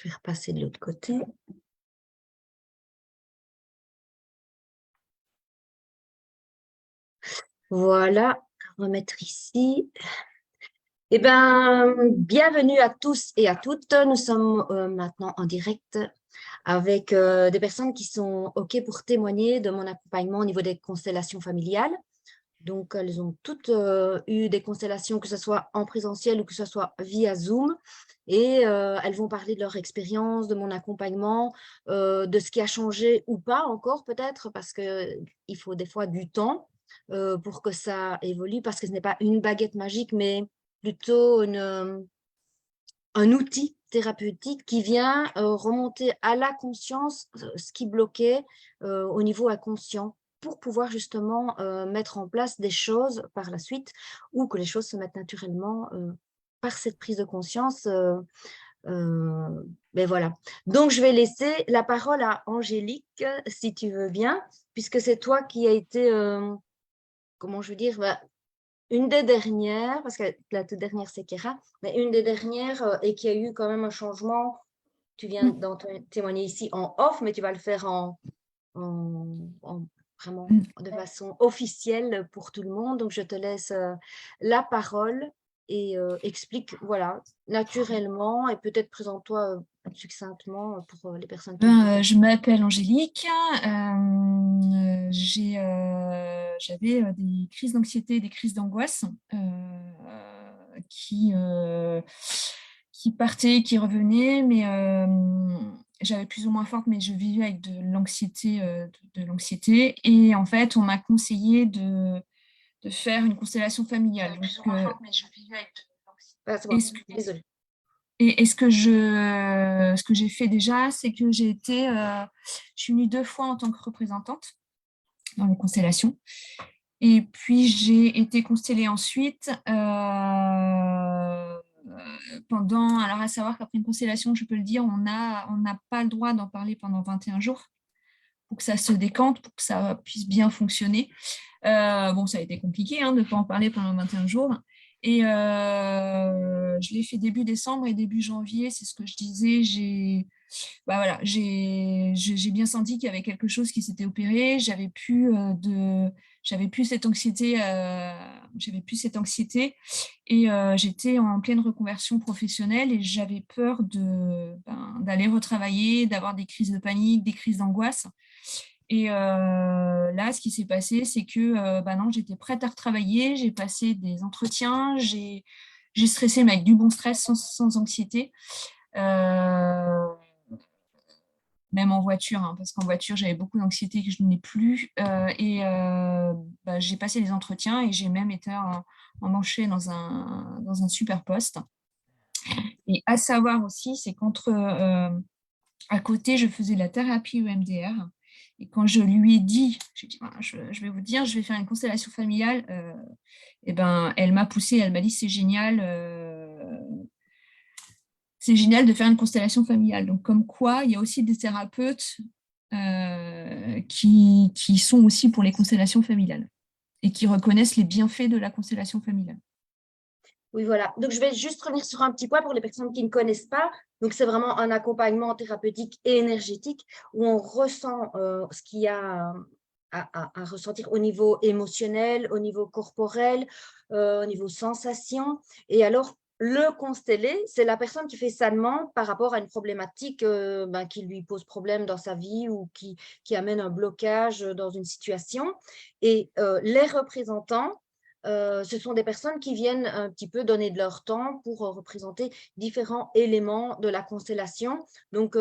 Je vais repasser de l'autre côté. Voilà, remettre ici. Eh bien, bienvenue à tous et à toutes. Nous sommes maintenant en direct avec des personnes qui sont OK pour témoigner de mon accompagnement au niveau des constellations familiales. Donc, elles ont toutes eu des constellations, que ce soit en présentiel ou que ce soit via Zoom. Et elles vont parler de leur expérience, de mon accompagnement, de ce qui a changé ou pas encore peut-être, parce qu'il faut des fois du temps pour que ça évolue, parce que ce n'est pas une baguette magique, mais plutôt un outil thérapeutique qui vient remonter à la conscience ce qui bloquait au niveau inconscient pour pouvoir justement mettre en place des choses par la suite ou que les choses se mettent naturellement par cette prise de conscience. Mais voilà. Donc, je vais laisser la parole à Angélique, si tu veux bien, puisque c'est toi qui as été, comment je veux dire, une des dernières, parce que la toute dernière, c'est Kéra, mais une des dernières et qui a eu quand même un changement. Tu viens d'en témoigner ici en off, mais tu vas le faire en vraiment de façon officielle pour tout le monde. Donc, je te laisse la parole et explique, voilà, naturellement et peut-être présente-toi succinctement pour les personnes qui ne te connaissent. Je m'appelle Angélique. J'avais des crises d'anxiété, des crises d'angoisse qui partaient, qui revenaient, mais j'avais plus ou moins forte, mais je vivais avec de l'anxiété. Et en fait, on m'a conseillé de faire une constellation familiale. Donc, Ah, c'est bon, est-ce que, désolée. et ce que j'ai fait déjà, c'est que je suis venue 2 fois en tant que représentante dans les constellations. Et puis, j'ai été constellée ensuite alors à savoir qu'après une constellation, je peux le dire, on n'a pas le droit d'en parler pendant 21 jours pour que ça se décante, pour que ça puisse bien fonctionner. Bon, ça a été compliqué de ne pas en parler pendant 21 jours. Et je l'ai fait début décembre et début janvier, c'est ce que je disais, j'ai bien senti qu'il y avait quelque chose qui s'était opéré. J'avais plus cette anxiété, et j'étais en pleine reconversion professionnelle et j'avais peur d'aller retravailler, d'avoir des crises de panique, des crises d'angoisse. Et là, ce qui s'est passé, c'est que non, j'étais prête à retravailler, j'ai passé des entretiens, j'ai stressé, mais avec du bon stress, sans anxiété. Même en voiture, parce qu'en voiture, j'avais beaucoup d'anxiété que je n'ai plus. J'ai passé les entretiens et j'ai même été embauchée dans un super poste. Et à savoir aussi, c'est à côté, je faisais de la thérapie EMDR. Et quand je lui ai dit, j'ai dit, je vais vous dire, je vais faire une constellation familiale, elle m'a poussée, elle m'a dit, c'est génial de faire une constellation familiale. Donc, comme quoi, il y a aussi des thérapeutes qui sont aussi pour les constellations familiales et qui reconnaissent les bienfaits de la constellation familiale. Oui, voilà. Donc, je vais juste revenir sur un petit point pour les personnes qui ne connaissent pas. Donc, c'est vraiment un accompagnement thérapeutique et énergétique où on ressent ce qu'il y a à ressentir au niveau émotionnel, au niveau corporel, au niveau sensation. Et alors, le constellé, c'est la personne qui fait sa demande par rapport à une problématique qui lui pose problème dans sa vie ou qui amène un blocage dans une situation. Et les représentants, ce sont des personnes qui viennent un petit peu donner de leur temps pour représenter différents éléments de la constellation. Donc,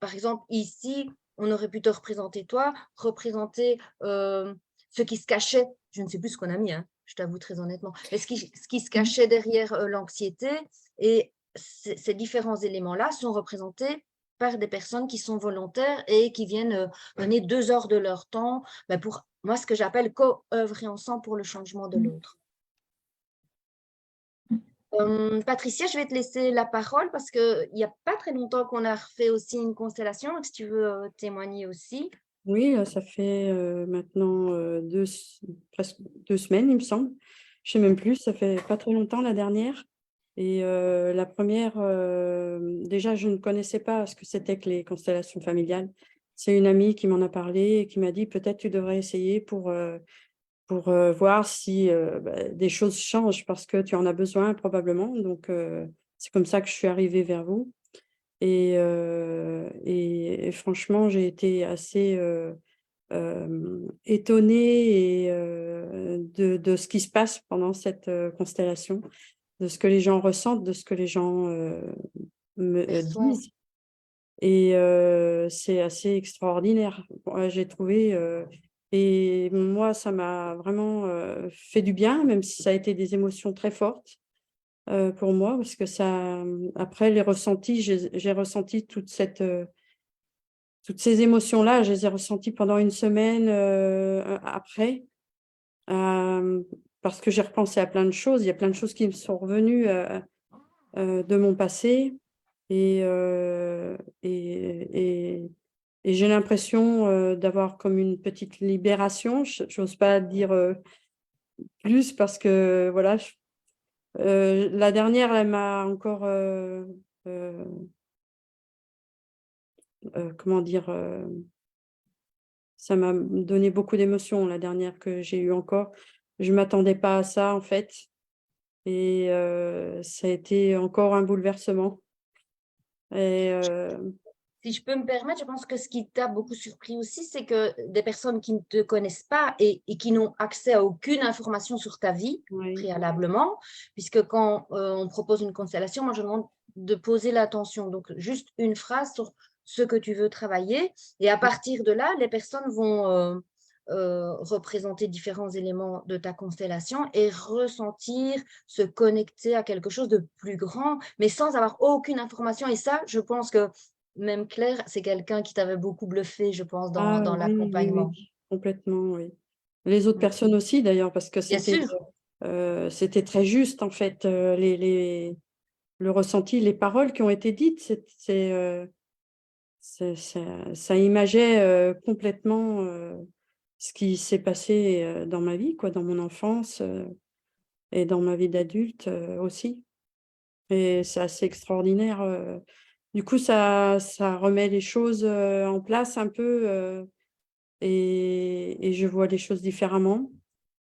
par exemple, ici, on aurait pu te représenter toi, représenter ce qui se cachait, je ne sais plus ce qu'on a mis, je t'avoue très honnêtement, mais ce qui se cachait derrière l'anxiété. Et ces différents éléments-là sont représentés par des personnes qui sont volontaires et qui viennent donner 2 heures de leur temps pour moi, ce que j'appelle co-œuvrer ensemble pour le changement de l'autre. Patricia, je vais te laisser la parole parce qu'il n'y a pas très longtemps qu'on a refait aussi une constellation, donc si tu veux témoigner aussi. Oui, ça fait maintenant presque 2 semaines, il me semble. Je ne sais même plus, ça fait pas très longtemps la dernière. Et la première, déjà, je ne connaissais pas ce que c'était que les constellations familiales. C'est une amie qui m'en a parlé et qui m'a dit: «Peut-être tu devrais essayer pour voir si, des choses changent parce que tu en as besoin probablement». Donc c'est comme ça que je suis arrivée vers vous et franchement, j'ai été assez, étonnée et de ce qui se passe pendant cette, constellation, de ce que les gens ressentent, de ce que les gens, me Perçoivent. disent et c'est assez extraordinaire. Moi, j'ai trouvé, et moi, ça m'a vraiment, fait du bien, même si ça a été des émotions très fortes, pour moi parce que ça, après les ressentis, j'ai ressenti toutes ces émotions-là, je les ai ressenties pendant une semaine, après, hem, parce que j'ai repensé à plein de choses. Il y a plein de choses qui me sont revenues, de mon passé et heu et et et j'ai l'impression, d'avoir comme une petite libération. J'ose pas dire, plus parce que voilà, la dernière, elle m'a encore, heu comment dire? Ça m'a donné beaucoup d'émotions, la dernière que j'ai eue encore. Je m'attendais pas à ça, en fait et ça a été encore un bouleversement et Si je peux me permettre, je pense que ce qui t'a beaucoup surpris aussi, c'est que des personnes qui ne te connaissent pas et qui n'ont accès à aucune information sur ta vie oui, préalablement, puisque quand on propose une constellation, moi je demande de poser l'attention, donc juste une phrase sur ce que tu veux travailler, et à partir de là, les personnes vont représenter différents éléments de ta constellation et ressentir, se connecter à quelque chose de plus grand, mais sans avoir aucune information. Et ça, je pense que même Claire, c'est quelqu'un qui t'avait beaucoup bluffé, je pense, ah dans oui, oui, l'accompagnement. oui, complètement, oui. Les autres Mmh. personnes aussi d'ailleurs parce que Bien sûr, c'était très juste en fait, le ressenti, les paroles qui ont été dites, ça imageait, complètement, ce qui s'est passé, dans ma vie quoi, dans mon enfance, et dans ma vie d'adulte, aussi et c'est assez extraordinaire, du coup ça remet les choses, en place un peu, et je vois les choses différemment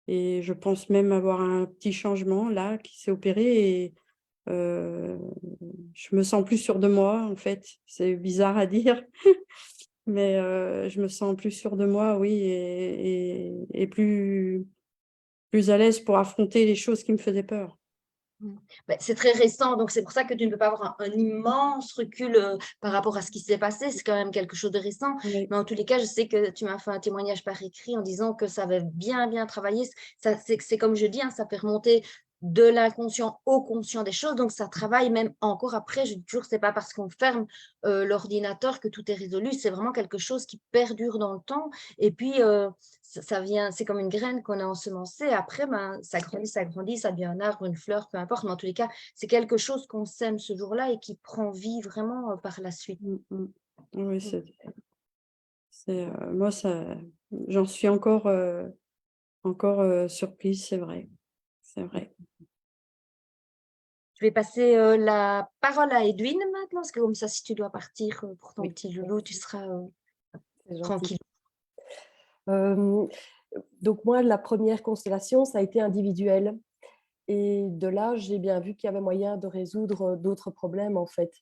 et je pense même avoir un petit changement là qui s'est opéré et heu, je me sens plus sûre de moi en fait. C'est bizarre à dire, mais je me sens plus sûre de moi, oui et plus à l'aise pour affronter les choses qui me faisaient peur. mmh. Beh, c'est très récent, donc c'est pour ça que tu ne peux pas avoir un immense recul, par rapport à ce qui s'est passé. C'est quand même quelque chose de récent. Oui, Mais en tous les cas, je sais que tu m'as fait un témoignage par écrit en disant que ça avait bien, bien travaillé. Ça, c'est comme je dis, hein, ça fait remonter de l'inconscient au conscient des choses, donc ça travaille même encore après. Je dis toujours, c'est pas parce qu'on ferme, l'ordinateur que tout est résolu. C'est vraiment quelque chose qui perdure dans le temps et puis, ça vient, c'est comme une graine qu'on a ensemencée. Après, ben, ça grandit, ça devient un arbre, une fleur, peu importe. Mais en tous les cas, c'est quelque chose qu'on sème ce jour-là et qui prend vie vraiment, par la suite. mmh mh. Oui, Mmh. moi ça j'en suis encore, surprise, c'est vrai, c'est vrai. Je vais passer, la parole à Edwin maintenant, parce que comme ça, si tu dois partir, pour ton Oui, petit loulou, tu merci, seras, c'est gentil. tranquille. Hem, donc moi, la première constellation, ça a été individuel et de là, j'ai bien vu qu'il y avait moyen de résoudre, d'autres problèmes, en fait.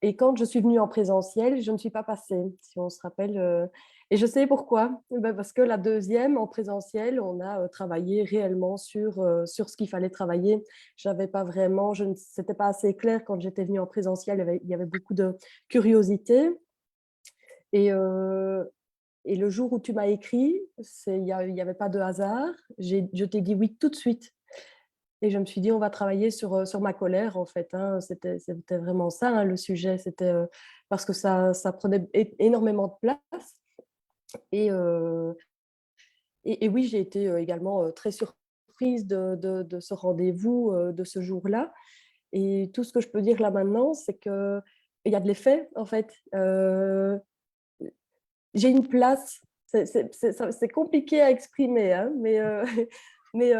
Et quand je suis venue en présentiel, je ne suis pas passée, si on se rappelle, et je sais pourquoi. Bah, parce que la deuxième, en présentiel, on a, travaillé réellement sur ce qu'il fallait travailler. J'avais pas vraiment c'était pas assez clair quand j'étais venue en présentiel, il y avait beaucoup de curiosité et et le jour où tu m'as écrit, il y avait pas de hasard. Je t'ai dit oui tout de suite et je me suis dit: «On va travailler sur ma colère», en fait, hein. C'était vraiment ça, hein, le sujet. C'était, parce que ça prenait énormément de place et oui, j'ai été, également, très surprise de ce rendez-vous, de ce jour-là et tout ce que je peux dire là maintenant, c'est qu'il y a de l'effet, en fait. J'ai une place, c'est compliqué à exprimer, hein, mais mais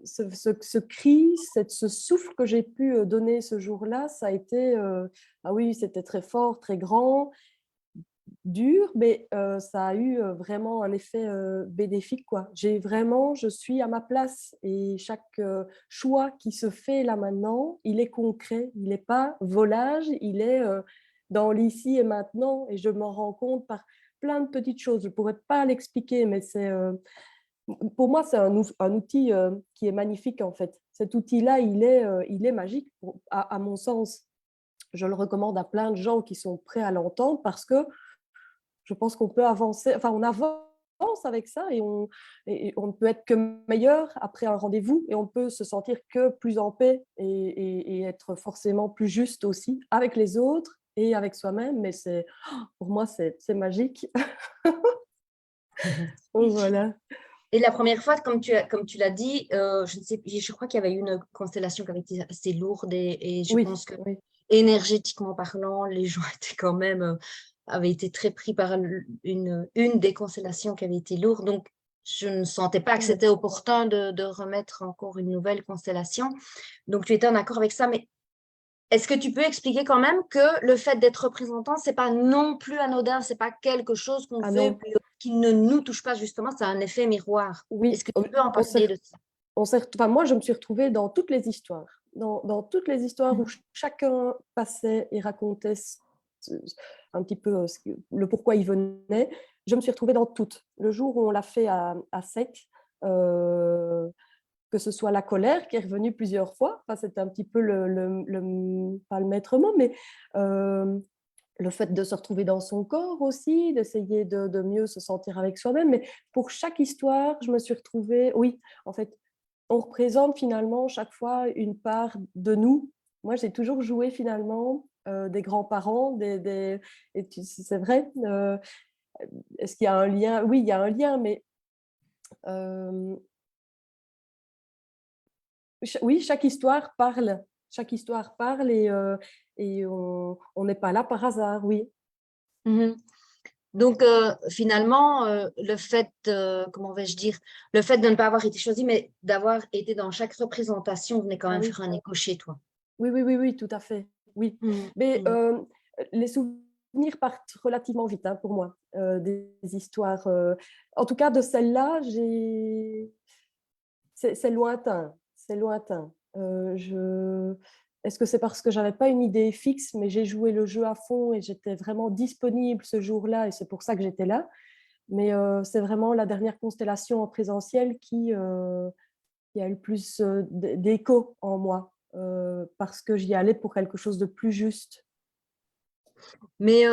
ce cri, ce souffle que j'ai pu donner ce jour-là, ça a été, ah oui, c'était très fort, très grand, dur, mais ça a eu vraiment un effet bénéfique, quoi. Je suis à ma place et chaque choix qui se fait là maintenant, il est concret, il n'est pas volage, il est dans l'ici et maintenant et je m'en rends compte par plein de petites choses. Je ne pourrais pas l'expliquer, mais pour moi, c'est un outil qui est magnifique en fait. Cet outil-là, il est magique à mon sens. Je le recommande à plein de gens qui sont prêts à l'entendre parce que je pense qu'on peut avancer, enfin on avance avec ça et on ne peut être que meilleur après un rendez-vous et on peut se sentir que plus en paix et être forcément plus juste aussi avec les autres et avec soi-même. Mais pour moi, c'est magique. Donc, voilà. Et la première fois, comme tu l'as dit, je crois qu'il y avait eu une constellation qui avait été assez lourde et je Oui, pense que oui. énergétiquement parlant, les gens étaient quand même, avaient été très pris par une des constellations qui avait été lourde. Donc, je ne sentais pas que c'était opportun de remettre encore une nouvelle constellation. Donc, tu étais en accord avec ça. Mais est-ce que tu peux expliquer quand même que le fait d'être représentant, c'est pas non plus anodin, c'est pas quelque chose qu'on Ah fait non, qui ne nous touche pas justement, c'est un effet miroir. oui. Est-ce que tu peux en parler de ça? Enfin, moi, je me suis retrouvée dans toutes les histoires. Dans toutes les histoires où chacun passait et racontait un petit peu le pourquoi il venait, je me suis retrouvée dans toutes. Le jour où on l'a fait à Sec, que ce soit la colère qui est revenue plusieurs fois, enfin, c'était un petit peu pas le maître mot, mais le fait de se retrouver dans son corps aussi, d'essayer de mieux se sentir avec soi-même. Mais pour chaque histoire, je me suis retrouvée, oui, en fait, on représente finalement chaque fois une part de nous. Moi, j'ai toujours joué finalement des grands-parents, c'est vrai. Est-ce qu'il y a un lien? Oui, il y a un lien, mais oui, chaque histoire parle. Chaque histoire parle et on n'est pas là par hasard, oui. Mhm. Donc, finalement, le fait, comment vais-je dire, le fait de ne pas avoir été choisi, mais d'avoir été dans chaque représentation venait quand Ah même oui. faire un écho chez toi. Oui, oui, oui, oui, tout à fait. Oui. Mhm. Mais Mhm. les souvenirs partent relativement vite hein, pour moi, des histoires. En tout cas, de celle-là, c'est lointain. C'est lointain. Est-ce que c'est parce que j'avais pas une idée fixe, mais j'ai joué le jeu à fond et j'étais vraiment disponible ce jour-là et c'est pour ça que j'étais là. Mais c'est vraiment la dernière constellation en présentiel qui a eu le plus d'écho en moi parce que j'y allais pour quelque chose de plus juste. Mais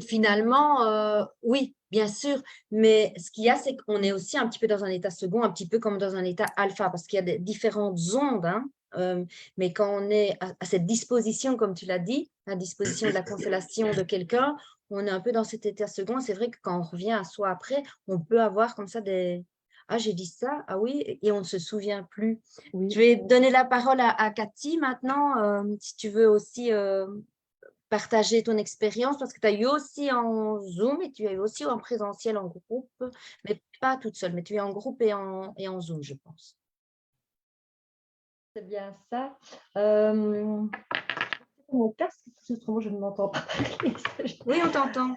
finalement, oui, bien sûr. Mais ce qu'il y a, c'est qu'on est aussi un petit peu dans un état second, un petit peu comme dans un état alpha, parce qu'il y a des différentes ondes. Hein, mais quand on est à cette disposition, comme tu l'as dit, à disposition de la constellation de quelqu'un, on est un peu dans cet état second. C'est vrai que quand on revient à soi après, on peut avoir comme ça des… Ah, j'ai dit ça, ah oui, et on ne se souvient plus. Oui. Je vais donner la parole à Cathy maintenant, si tu veux aussi partager ton expérience, parce que tu as eu aussi en Zoom et tu as eu aussi en présentiel en groupe, mais pas toute seule, mais tu es en groupe et en Zoom, je pense. C'est bien ça. Mon casque, autrement je ne m'entends pas parler. Oui, on t'entend.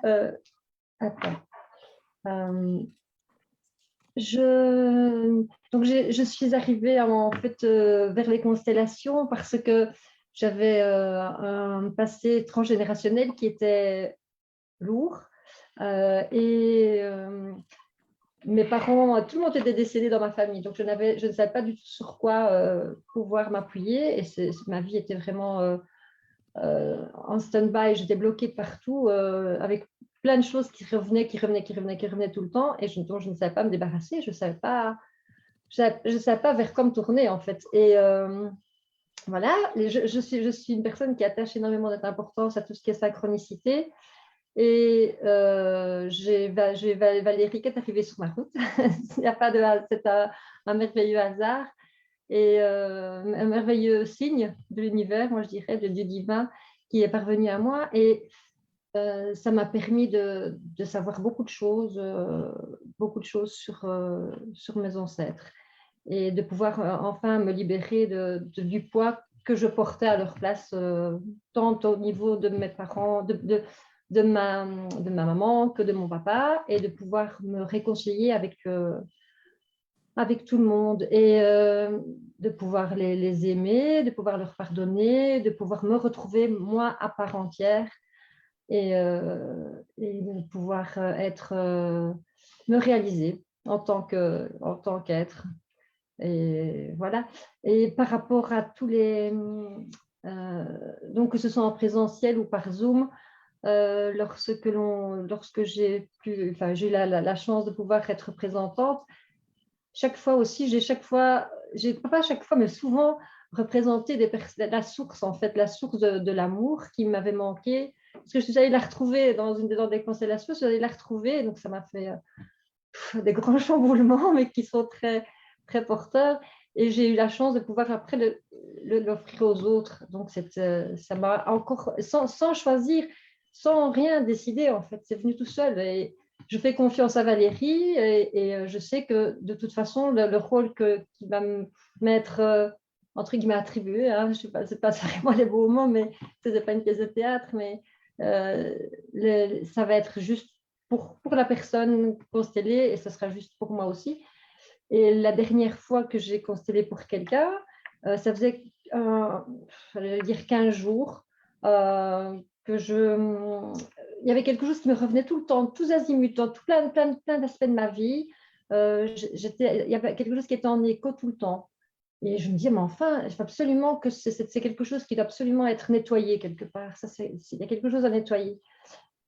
Attends. Donc je suis arrivée en fait vers les constellations parce que j'avais un passé transgénérationnel qui était lourd et mes parents, tout le monde était décédé dans ma famille, donc je ne savais pas du tout sur quoi pouvoir m'appuyer et ma vie était vraiment en stand-by, j'étais bloquée de partout avec plein de choses qui revenaient tout le temps et dont je ne savais pas me débarrasser, je ne savais pas vers quoi me tourner en fait. Et voilà, je suis une personne qui attache énormément d'importance à tout ce qui est synchronicité. Et Valérie qui est arrivée sur ma route. Il n'y a pas de c'est un merveilleux hasard et un merveilleux signe de l'univers, moi je dirais, de Dieu divin qui est parvenu à moi. Et ça m'a permis de savoir beaucoup de choses sur mes ancêtres. et de pouvoir enfin me libérer du poids que je portais à leur place, tant au niveau de mes parents, de ma maman que de mon papa, et de pouvoir me réconcilier avec tout le monde, et de pouvoir les aimer, de pouvoir leur pardonner, de pouvoir me retrouver moi à part entière, et de pouvoir me réaliser en tant qu'être. Et voilà. Et par rapport à tous les... donc, que ce soit en présentiel ou par Zoom, lorsque j'ai eu la chance de pouvoir être représentante, chaque fois aussi, pas chaque fois, mais souvent représenté la source, en fait, la source de l'amour qui m'avait manqué. Parce que je suis allée la retrouver dans des constellations, je suis allée la retrouver, donc ça m'a fait des grands chamboulements, mais qui sont très, très porteurs. Et j'ai eu la chance de pouvoir après l'offrir aux autres. Donc, ça m'a encore, sans choisir, sans rien décider, en fait, c'est venu tout seul. Et je fais confiance à Valérie, et je sais que de toute façon, le rôle qui va m'être, entre guillemets, attribué, hein, je sais pas, c'est pas vraiment les beaux mots, mais ce n'est pas une pièce de théâtre, mais ça va être juste pour la personne constellée, et ce sera juste pour moi aussi. Et la dernière fois que j'ai constellé pour quelqu'un, ça faisait, j'allais dire 15 jours, il y avait quelque chose qui me revenait tout le temps, tous azimuts, dans plein d'aspects de ma vie. Il y avait quelque chose qui était en écho tout le temps. Et je me disais, mais enfin, il faut absolument que c'est quelque chose qui doit absolument être nettoyé quelque part. Il y a quelque chose à nettoyer.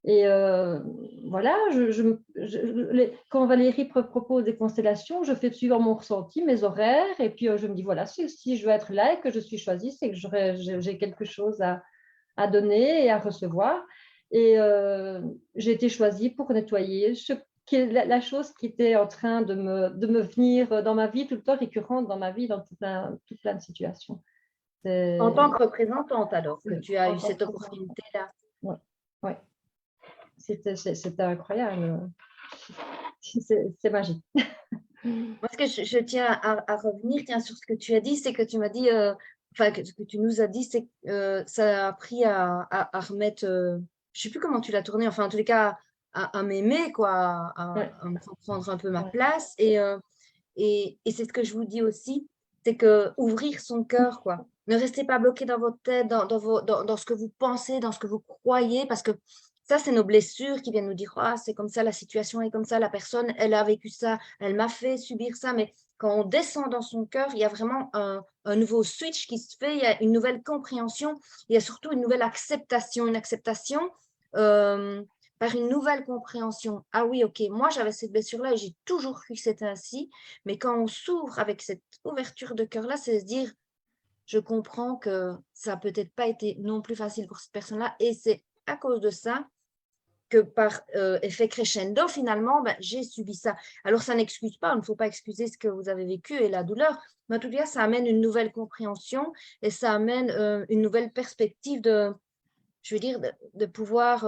Et voilà, quand Valérie propose des constellations, je fais suivre mon ressenti, mes horaires, et puis je me dis, voilà, si je veux être là et que je suis choisie, c'est que j'ai quelque chose à donner et à recevoir. Et j'ai été choisie pour nettoyer la chose qui était en train de me venir dans ma vie, tout le temps récurrente dans ma vie, dans tout plein de situations. En tant que représentante, alors, que tu as En eu tant cette que opportunité-là. Ouais, ouais. C'était incroyable. C'est magique. Moi, ce que je tiens à revenir sur ce que tu as dit, c'est que tu m'as dit, ce que tu nous as dit, c'est que ça a appris à remettre, je ne sais plus comment tu l'as tourné, enfin, en tous les cas, à m'aimer, quoi, Ouais. à me prendre un peu ma Ouais. place. Et c'est ce que je vous dis aussi, c'est que ouvrir son cœur, quoi. Ne restez pas bloqué dans votre tête, dans ce que vous pensez, dans ce que vous croyez, parce que ça, c'est nos blessures qui viennent nous dire, ah, c'est comme ça, la situation est comme ça, la personne, elle a vécu ça, elle m'a fait subir ça. Mais quand on descend dans son cœur, il y a vraiment un nouveau switch qui se fait, il y a une nouvelle compréhension, il y a surtout une nouvelle acceptation, par une nouvelle compréhension. Ah oui, ok, moi j'avais cette blessure-là et j'ai toujours cru que c'était ainsi, mais quand on s'ouvre avec cette ouverture de cœur-là, c'est se dire, je comprends que ça n'a peut-être pas été non plus facile pour cette personne-là, et c'est à cause de ça que par effet crescendo, finalement, j'ai subi ça. Alors, ça n'excuse pas, il ne faut pas excuser ce que vous avez vécu et la douleur, mais en tout cas, ça amène une nouvelle compréhension et ça amène une nouvelle perspective je veux dire, de pouvoir,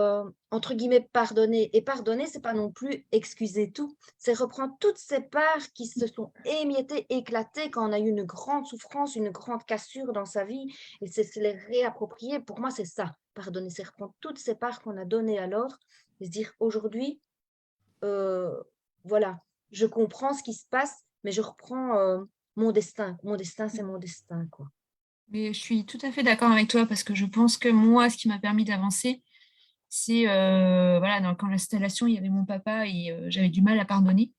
entre guillemets, pardonner. Et pardonner, ce n'est pas non plus excuser tout. C'est reprendre toutes ces parts qui se sont émiettées, éclatées quand on a eu une grande souffrance, une grande cassure dans sa vie, et c'est se les réapproprier. Pour moi, c'est ça, pardonner. C'est reprendre toutes ces parts qu'on a données à l'autre et se dire, aujourd'hui, voilà, je comprends ce qui se passe, mais je reprends mon destin. Mon destin, c'est mon destin, quoi. Mais je suis tout à fait d'accord avec toi parce que je pense que moi, ce qui m'a permis d'avancer, c'est voilà, dans la constellation, il y avait mon papa et j'avais du mal à pardonner.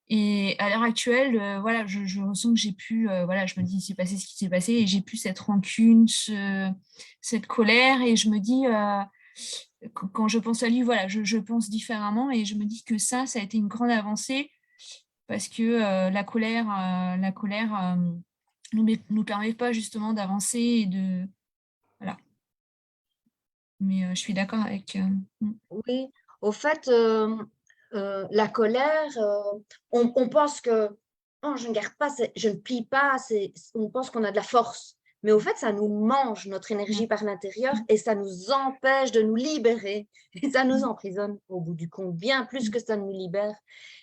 Et à l'heure actuelle, voilà, je ressens que j'ai pu, voilà, je me dis, il s'est passé ce qui s'est passé et j'ai plus cette rancune, cette colère. Et je me dis, quand je pense à lui, voilà, je pense différemment et je me dis que ça a été une grande avancée parce que la colère nous permet pas justement d'avancer et de, voilà. Mais je suis d'accord avec. Oui, au fait, la colère, on pense que oh, je ne garde pas, je ne plie pas, on pense qu'on a de la force. Mais au fait, ça nous mange notre énergie par l'intérieur et ça nous empêche de nous libérer. Et ça nous emprisonne au bout du compte, bien plus que ça nous libère.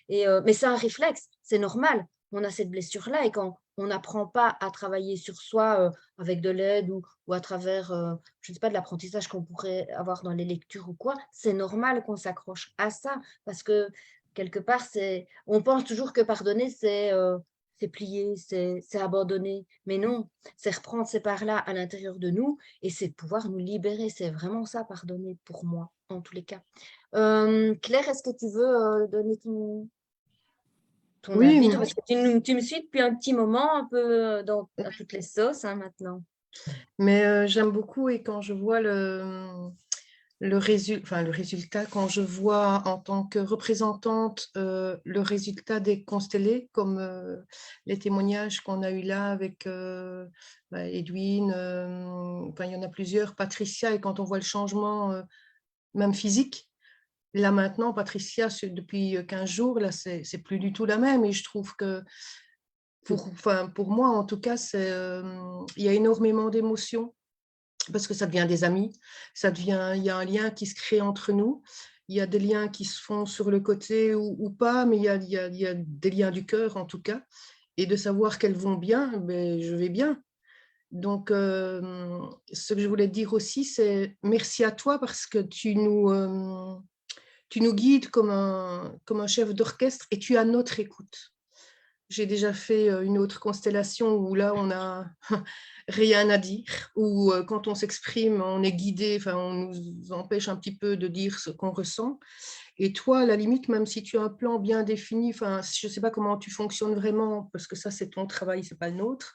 Mais c'est un réflexe, c'est normal. on a cette blessure-là et quand on n'apprend pas à travailler sur soi avec de l'aide ou à travers, je ne sais pas, de l'apprentissage qu'on pourrait avoir dans les lectures ou quoi, c'est normal qu'on s'accroche à ça parce que quelque part, on pense toujours que pardonner, c'est plier, c'est abandonner. Mais non, c'est reprendre ces parts-là à l'intérieur de nous et c'est pouvoir nous libérer. C'est vraiment ça, pardonner pour moi, en tous les cas. Claire, est-ce que tu veux donner ton Oui, avis, toi, parce que tu me suis depuis un petit moment, un peu à toutes les sauces hein, maintenant. mais j'aime beaucoup et quand je vois le résultat, quand je vois en tant que représentante le résultat des constellés, comme les témoignages qu'on a eu là avec Edwin, enfin, il y en a plusieurs, Patricia, et quand on voit le changement même physique, là maintenant, Patricia, depuis 15 jours, là, c'est plus du tout la même et je trouve que pour moi, en tout cas, il y a énormément d'émotions parce que ça devient des amis, il y a un lien qui se crée entre nous, il y a des liens qui se font sur le côté ou pas, mais il y a des liens du cœur en tout cas, et de savoir qu'elles vont bien, ben, je vais bien. Donc, ce que je voulais te dire aussi, c'est merci à toi parce que tu nous guides comme un chef d'orchestre et tu as notre écoute. J'ai déjà fait une autre constellation où là, on n'a rien à dire, où quand on s'exprime, on est guidé, enfin, on nous empêche un petit peu de dire ce qu'on ressent. Et toi, à la limite, même si tu as un plan bien défini, enfin, je ne sais pas comment tu fonctionnes vraiment, parce que ça, c'est ton travail, ce n'est pas le nôtre,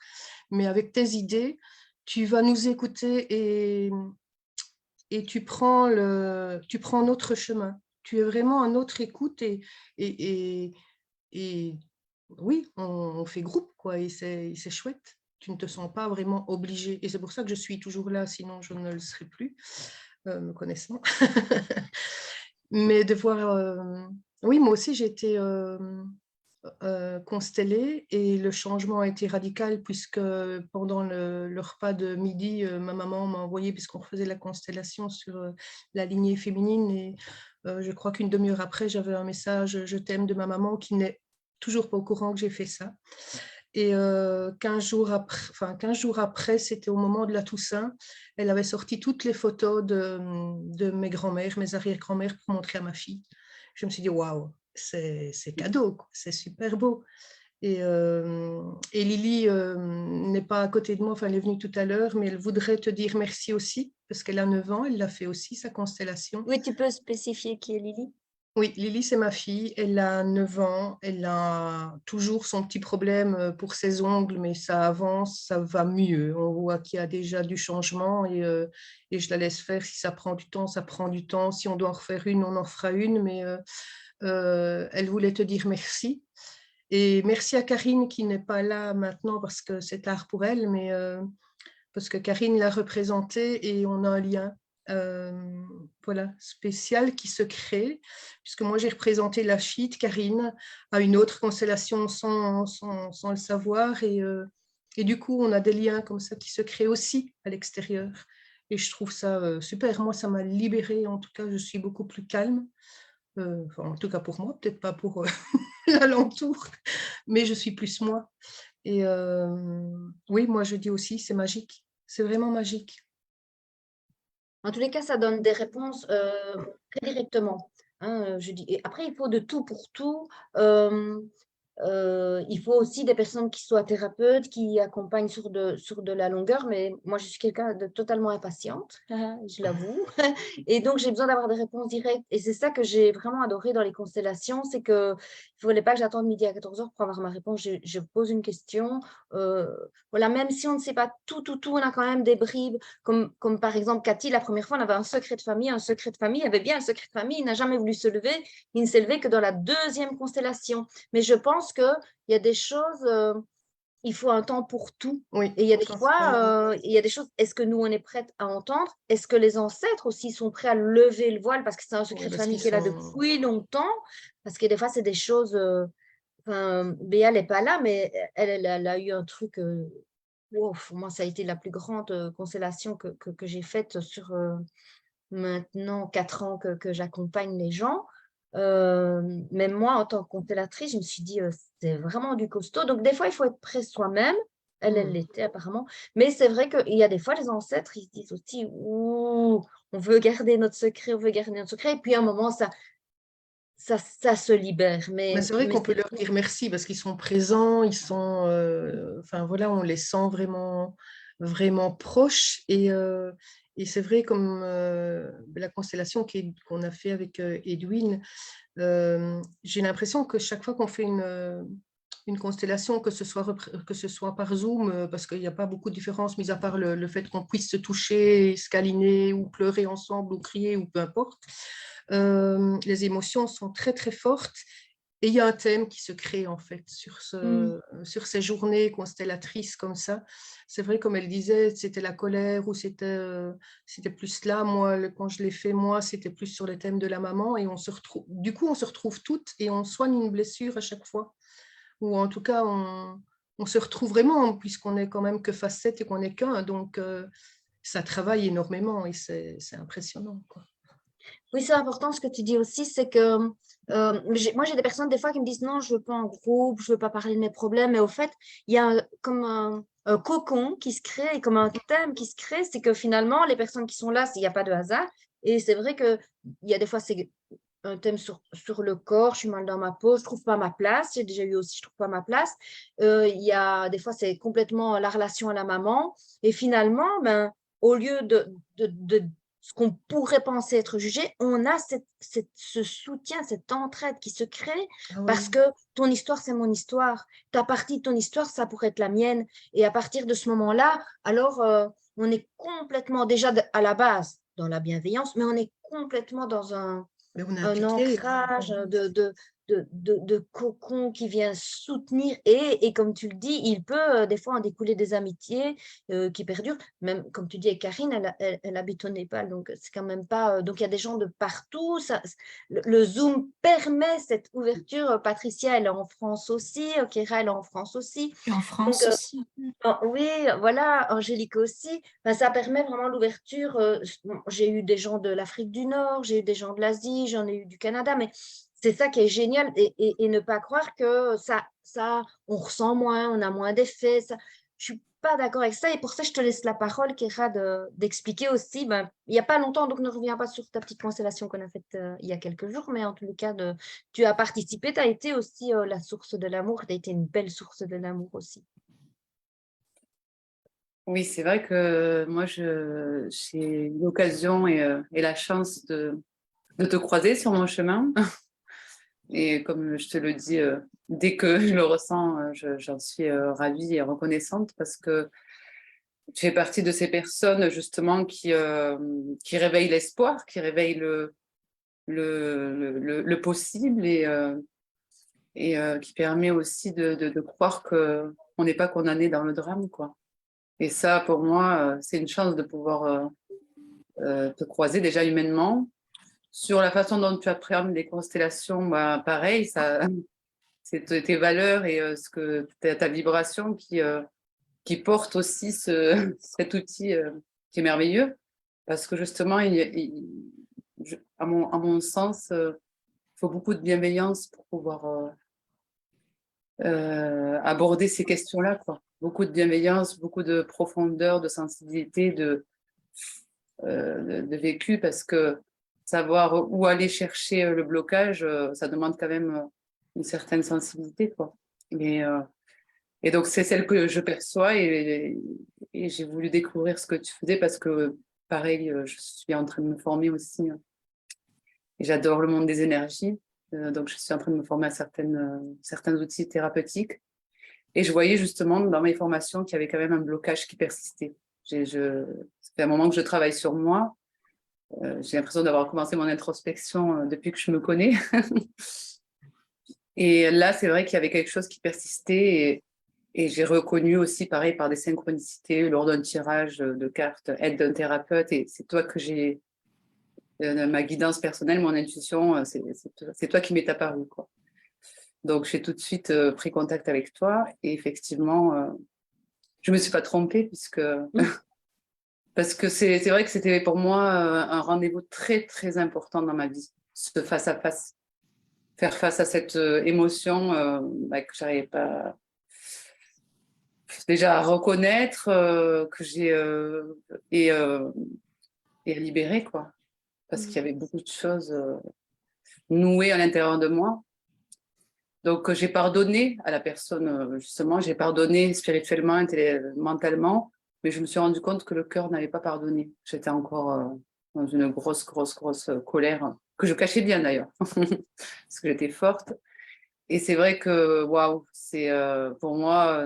mais avec tes idées, tu vas nous écouter et tu prends notre chemin. Tu es vraiment à notre écoute et, et oui, on fait groupe, quoi, et c'est chouette. Tu ne te sens pas vraiment obligé. Et c'est pour ça que je suis toujours là, sinon je ne le serais plus, me connaissant. Mais de voir... oui, moi aussi, j'ai été constellée et le changement a été radical puisque pendant le repas de midi, ma maman m'a envoyé, puisqu'on faisait la constellation sur la lignée féminine, et je crois qu'une demi-heure après, j'avais un message « Je t'aime » de ma maman qui n'est toujours pas au courant que j'ai fait ça. Et 15 jours après, c'était au moment de la Toussaint, elle avait sorti toutes les photos de mes grands-mères, mes arrière-grand-mères pour montrer à ma fille. Je me suis dit, waouh, c'est cadeau, c'est super beau. Et Lily n'est pas à côté de moi, enfin elle est venue tout à l'heure, mais elle voudrait te dire merci aussi, parce qu'elle a 9 ans, elle l'a fait aussi, sa constellation. Oui, tu peux spécifier qui est Lily? Oui, Lily, c'est ma fille. Elle a 9 ans. Elle a toujours son petit problème pour ses ongles, mais ça avance, ça va mieux. On voit qu'il y a déjà du changement et je la laisse faire. Si ça prend du temps, ça prend du temps. Si on doit en refaire une, on en fera une. Mais elle voulait te dire merci. Et merci à Karine qui n'est pas là maintenant parce que c'est tard pour elle, mais parce que Karine l'a représentée et on a un lien. Voilà, spécial qui se crée, puisque moi j'ai représenté la fille de Karine à une autre constellation sans le savoir, et du coup on a des liens comme ça qui se créent aussi à l'extérieur, et je trouve ça super. Moi ça m'a libérée, en tout cas je suis beaucoup plus calme, enfin, en tout cas pour moi, peut-être pas pour l'alentour, mais je suis plus moi, et oui, moi je dis aussi c'est magique, c'est vraiment magique. En tous les cas, ça donne des réponses très directement. Hein, je dis. Et après, il faut de tout pour tout. Il faut aussi des personnes qui soient thérapeutes, qui accompagnent sur de la longueur, mais moi, je suis quelqu'un de totalement impatiente, je l'avoue. Et donc, j'ai besoin d'avoir des réponses directes. Et c'est ça que j'ai vraiment adoré dans les constellations, c'est qu'il ne fallait pas que j'attende midi à 14h pour avoir ma réponse. Je pose une question. Voilà, même si on ne sait pas tout, on a quand même des bribes, comme par exemple Cathy, la première fois, on avait un secret de famille. Il avait bien un secret de famille, il n'a jamais voulu se lever. Il ne s'est levé que dans la deuxième constellation. Mais je pense qu'il y a des choses, il faut un temps pour tout. Oui, et il y a des fois, il y a des choses, est-ce que nous, on est prête à entendre? Est-ce que les ancêtres aussi sont prêts à lever le voile parce que c'est un secret de famille qui est là depuis longtemps? Parce que des fois, c'est des choses... Béa n'est pas là, mais elle a eu un truc... moi, ça a été la plus grande constellation que j'ai faite sur maintenant 4 ans que j'accompagne les gens. Même moi, en tant que constellatrice, je me suis dit, c'est vraiment du costaud. Donc, des fois, il faut être près de soi-même. Elle Mm. l'était apparemment. Mais c'est vrai qu'il y a des fois, les ancêtres, ils se disent aussi, ouh, on veut garder notre secret, on veut garder notre secret. Et puis, à un moment, ça se libère. Mais c'est vrai Mais qu'on peut c'est leur dire merci parce qu'ils sont présents, ils sont, enfin voilà, on les sent vraiment, vraiment proches. Et c'est vrai, comme la constellation qu'on a fait avec Edwin, j'ai l'impression que chaque fois qu'on fait une constellation, que ce soit par Zoom, parce qu'il n'y a pas beaucoup de différence, mis à part le fait qu'on puisse se toucher, se câliner ou pleurer ensemble ou crier ou peu importe, les émotions sont très très fortes. Et il y a un thème qui se crée en fait sur ces journées constellatrices comme ça. C'est vrai, comme elle disait, c'était la colère ou c'était plus là. Moi, quand je l'ai fait, moi, c'était plus sur le thème de la maman. Et du coup, on se retrouve toutes et on soigne une blessure à chaque fois. Ou en tout cas, on se retrouve vraiment, puisqu'on est quand même que facette et qu'on n'est qu'un. Donc, ça travaille énormément et c'est impressionnant, quoi. Oui, c'est important ce que tu dis aussi, c'est que moi, j'ai des personnes des fois qui me disent non, je ne veux pas en groupe, je ne veux pas parler de mes problèmes, mais au fait, il y a comme un cocon qui se crée, et comme un thème qui se crée, c'est que finalement, les personnes qui sont là, il n'y a pas de hasard. Et c'est vrai qu'il y a des fois, c'est un thème sur le corps, je suis mal dans ma peau, je ne trouve pas ma place, j'ai déjà eu aussi, je ne trouve pas ma place. Il y a des fois, c'est complètement la relation à la maman. Et finalement, ben, au lieu de ce qu'on pourrait penser être jugé, on a ce soutien, cette entraide qui se crée Ah oui. parce que ton histoire, c'est mon histoire. Ta partie de ton histoire, ça pourrait être la mienne. Et à partir de ce moment-là, alors, on est complètement déjà à la base dans la bienveillance, mais on est complètement dans Mais on est un impliqué. ancrage de cocon qui vient soutenir et comme tu le dis, il peut des fois en découler des amitiés qui perdurent. Même comme tu dis avec Karine, elle habite au Népal, donc c'est quand même pas. Donc il y a des gens de partout. Le Zoom permet cette ouverture. Patricia, elle est en France aussi. Kéra, elle est en France aussi. Et en Donc, France aussi. oui, voilà, Angélique aussi. Ben, ça permet vraiment l'ouverture. J'ai eu des gens de l'Afrique du Nord, j'ai eu des gens de l'Asie, j'en ai eu du Canada, mais c'est ça qui est génial et ne pas croire que on ressent moins, on a moins d'effets. Je ne suis pas d'accord avec ça et pour ça, je te laisse la parole, Kéra, d'expliquer aussi. Ben, il n'y a pas longtemps, donc ne reviens pas sur ta petite constellation qu'on a faite il y a quelques jours, mais en tout cas, tu as participé, tu as été aussi la source de l'amour, tu as été une belle source de l'amour aussi. Oui, c'est vrai que moi, j'ai eu l'occasion et la chance de te croiser sur mon chemin. Et comme je te le dis, dès que je le ressens, j'en suis ravie et reconnaissante parce que tu fais partie de ces personnes justement qui réveillent l'espoir, qui réveillent le possible et qui permet aussi de croire qu'on n'est pas condamné dans le drame, quoi. Et ça, pour moi, c'est une chance de pouvoir te croiser déjà humainement. Sur la façon dont tu appréhendes les constellations, bah, pareil, c'est tes valeurs et ta vibration qui porte aussi cet outil qui est merveilleux. Parce que justement, à mon sens, il faut beaucoup de bienveillance pour pouvoir aborder ces questions-là, quoi. Beaucoup de bienveillance, beaucoup de profondeur, de sensibilité, de vécu, parce que savoir où aller chercher le blocage, ça demande quand même une certaine sensibilité, quoi. Et donc, c'est celle que je perçois et j'ai voulu découvrir ce que tu faisais parce que, pareil, je suis en train de me former aussi. Et j'adore le monde des énergies. Donc, je suis en train de me former à certains outils thérapeutiques. Et je voyais justement dans mes formations qu'il y avait quand même un blocage qui persistait. Ça fait un moment que je travaille sur moi. J'ai l'impression d'avoir commencé mon introspection depuis que je me connais. Et là, c'est vrai qu'il y avait quelque chose qui persistait. Et j'ai reconnu aussi, pareil, par des synchronicités, lors d'un tirage de cartes, aide d'un thérapeute. Et c'est toi que j'ai... ma guidance personnelle, mon intuition, c'est toi qui m'est apparu, quoi. Donc, j'ai tout de suite pris contact avec toi. Et effectivement, je ne me suis pas trompée puisque... Parce que c'est vrai que c'était pour moi un rendez-vous très, très important dans ma vie, ce face-à-face. faire face à cette émotion que j'arrivais pas déjà à reconnaître que j'ai et à libérer, quoi. Parce qu'il y avait beaucoup de choses nouées à l'intérieur de moi. Donc, j'ai pardonné à la personne, justement, j'ai pardonné spirituellement, mentalement, mais je me suis rendu compte que le cœur n'avait pas pardonné. J'étais encore dans une grosse colère, que je cachais bien d'ailleurs, parce que j'étais forte. Et c'est vrai que, waouh, c'est pour moi,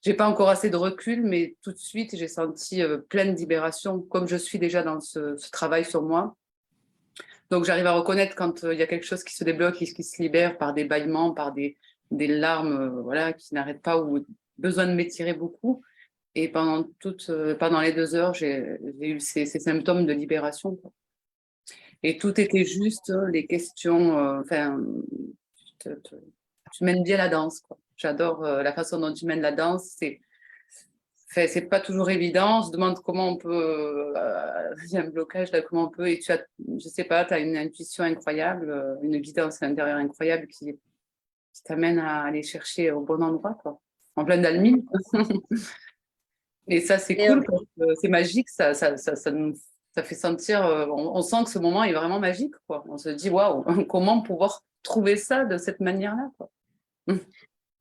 j'ai pas encore assez de recul, mais tout de suite, j'ai senti pleine libération, comme je suis déjà dans ce travail sur moi. Donc, j'arrive à reconnaître quand il y a quelque chose qui se débloque et qui se libère par des bâillements, par des larmes voilà, qui n'arrêtent pas ou besoin de m'étirer beaucoup. Et pendant les 2 heures, j'ai eu ces symptômes de libération, quoi. Et tout était juste, les questions, tu mènes bien la danse, quoi. J'adore la façon dont tu mènes la danse. C'est pas toujours évident. On se demande comment on peut. Il y a un blocage là, comment on peut. Et je sais pas, tu as une intuition incroyable, une guidance à l'intérieur incroyable qui t'amène à aller chercher au bon endroit, quoi. En pleine dalmine. Et ça, c'est Et, cool, c'est magique. Ça fait sentir. On sent que ce moment est vraiment magique, quoi. On se dit, waouh, comment pouvoir trouver ça de cette manière-là, quoi.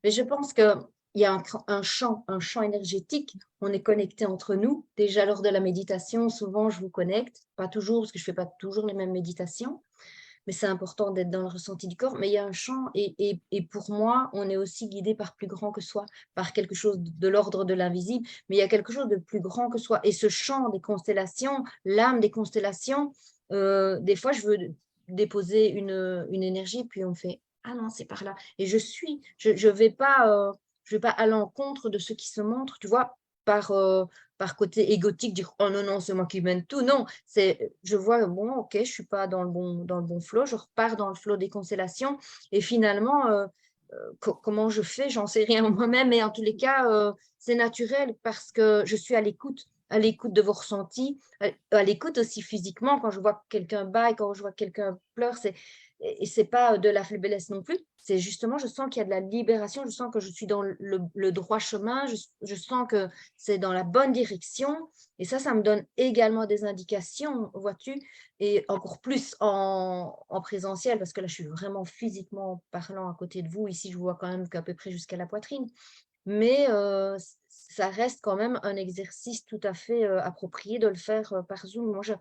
mais je pense qu'il y a un champ énergétique. On est connecté entre nous. Déjà, lors de la méditation, souvent, je vous connecte. Pas toujours, parce que je ne fais pas toujours les mêmes méditations. Mais c'est important d'être dans le ressenti du corps. Mais il y a un champ. Et pour moi, on est aussi guidé par plus grand que soi, par quelque chose de l'ordre de l'invisible. Mais il y a quelque chose de plus grand que soi. Et ce champ des constellations, l'âme des constellations, des fois, je veux déposer une énergie, puis on me fait ah non, c'est par là. Et je vais pas à l'encontre de ce qui se montre, tu vois, par côté égotique, dire oh non, non, c'est moi qui mène tout. Non, je vois, bon, ok, je suis pas dans le bon flow, je repars dans le flow des constellations. Et finalement, comment je fais, j'en sais rien moi-même, mais en tous les cas, c'est naturel parce que je suis à l'écoute de vos ressentis, à l'écoute aussi physiquement, quand je vois quelqu'un baille, quand je vois quelqu'un pleure, et c'est pas de la faiblesse non plus, c'est justement, je sens qu'il y a de la libération, je sens que je suis dans le droit chemin, je sens que c'est dans la bonne direction, et ça me donne également des indications, vois-tu, et encore plus en présentiel, parce que là, je suis vraiment physiquement parlant à côté de vous, ici, je vois quand même qu'à peu près jusqu'à la poitrine, mais ça reste quand même un exercice tout à fait approprié de le faire par Zoom. Moi, je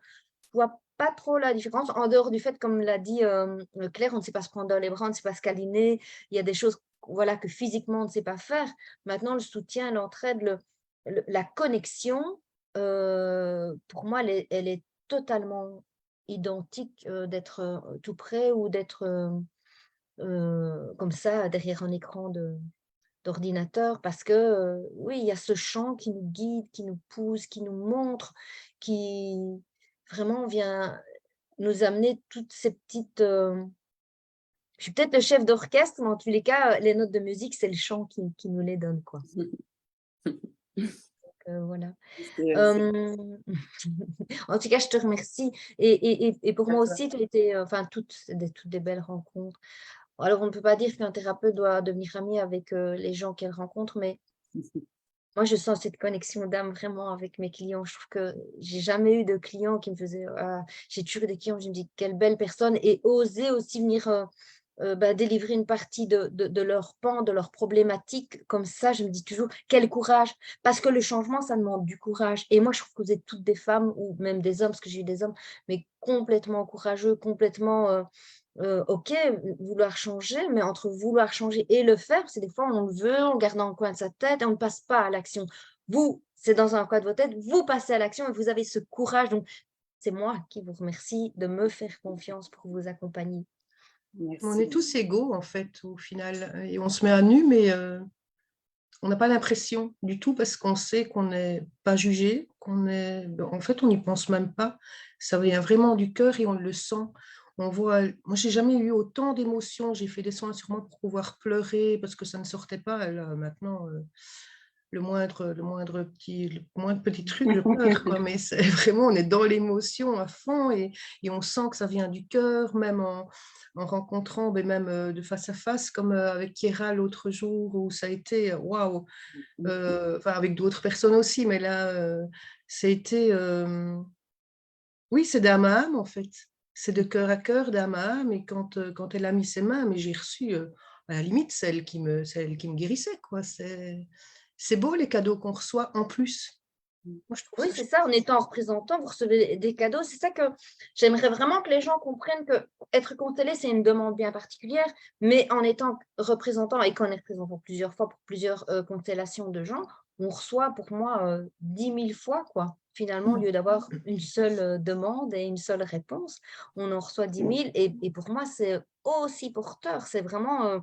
vois pas trop la différence, en dehors du fait, comme l'a dit Claire, on ne sait pas se prendre dans les bras, on ne sait pas se câliner, il y a des choses voilà, que physiquement on ne sait pas faire. Maintenant, le soutien, l'entraide, la connexion, pour moi, elle est totalement identique d'être tout près ou d'être comme ça derrière un écran d'ordinateur, parce que oui, il y a ce champ qui nous guide, qui nous pousse, qui nous montre, qui vraiment vient nous amener toutes ces petites... Je suis peut-être le chef d'orchestre, mais en tous les cas, les notes de musique, c'est le chant qui nous les donne, quoi. Voilà. En tout cas, je te remercie. Et pour moi aussi, tu as été, enfin, toutes des belles rencontres. Alors, on ne peut pas dire qu'un thérapeute doit devenir ami avec les gens qu'elle rencontre, mais moi, je sens cette connexion d'âme vraiment avec mes clients. Je trouve que j'ai jamais eu de clients qui me faisaient... j'ai toujours eu des clients où je me dis, quelle belle personne, et oser aussi venir délivrer une partie de leur pan, de leur problématique. Comme ça, je me dis toujours, quel courage. Parce que le changement, ça demande du courage. Et moi, je trouve que vous êtes toutes des femmes, ou même des hommes, parce que j'ai eu des hommes, mais complètement courageux, complètement... ok, vouloir changer, mais entre vouloir changer et le faire, c'est des fois on le veut, on le garde dans le coin de sa tête et on ne passe pas à l'action. Vous, c'est dans un coin de votre tête, vous passez à l'action et vous avez ce courage. Donc, c'est moi qui vous remercie de me faire confiance pour vous accompagner. Merci. On est tous égaux, en fait, au final. Et on se met à nu, mais on n'a pas l'impression du tout parce qu'on sait qu'on n'est pas jugé, en fait, on n'y pense même pas. Ça vient vraiment du cœur et on le sent. On voit, moi, j'ai jamais eu autant d'émotions. J'ai fait des soins sur moi pour pouvoir pleurer parce que ça ne sortait pas. Là, maintenant, le moindre petit truc, je pleure, quoi. Mais c'est vraiment, on est dans l'émotion à fond et on sent que ça vient du cœur, même en rencontrant, mais même de face à face, comme avec Kiera l'autre jour, où ça a été waouh, enfin avec d'autres personnes aussi, mais là, ça a été, oui, c'est d'âme à âme en fait. C'est de cœur à cœur, d'âme à âme, et quand elle a mis ses mains, mais j'ai reçu, à la limite, celle qui me guérissait, quoi. C'est beau les cadeaux qu'on reçoit en plus. Moi, je trouve Oui, ça c'est ça, en étant représentant, vous recevez des cadeaux. C'est ça que j'aimerais vraiment que les gens comprennent que être constellé, c'est une demande bien particulière, mais en étant représentant et qu'on est représentant plusieurs fois pour plusieurs constellations de gens, on reçoit pour moi 10 000 fois, quoi. Finalement, au lieu d'avoir une seule demande et une seule réponse, on en reçoit 10 000 et pour moi, c'est aussi porteur. C'est vraiment.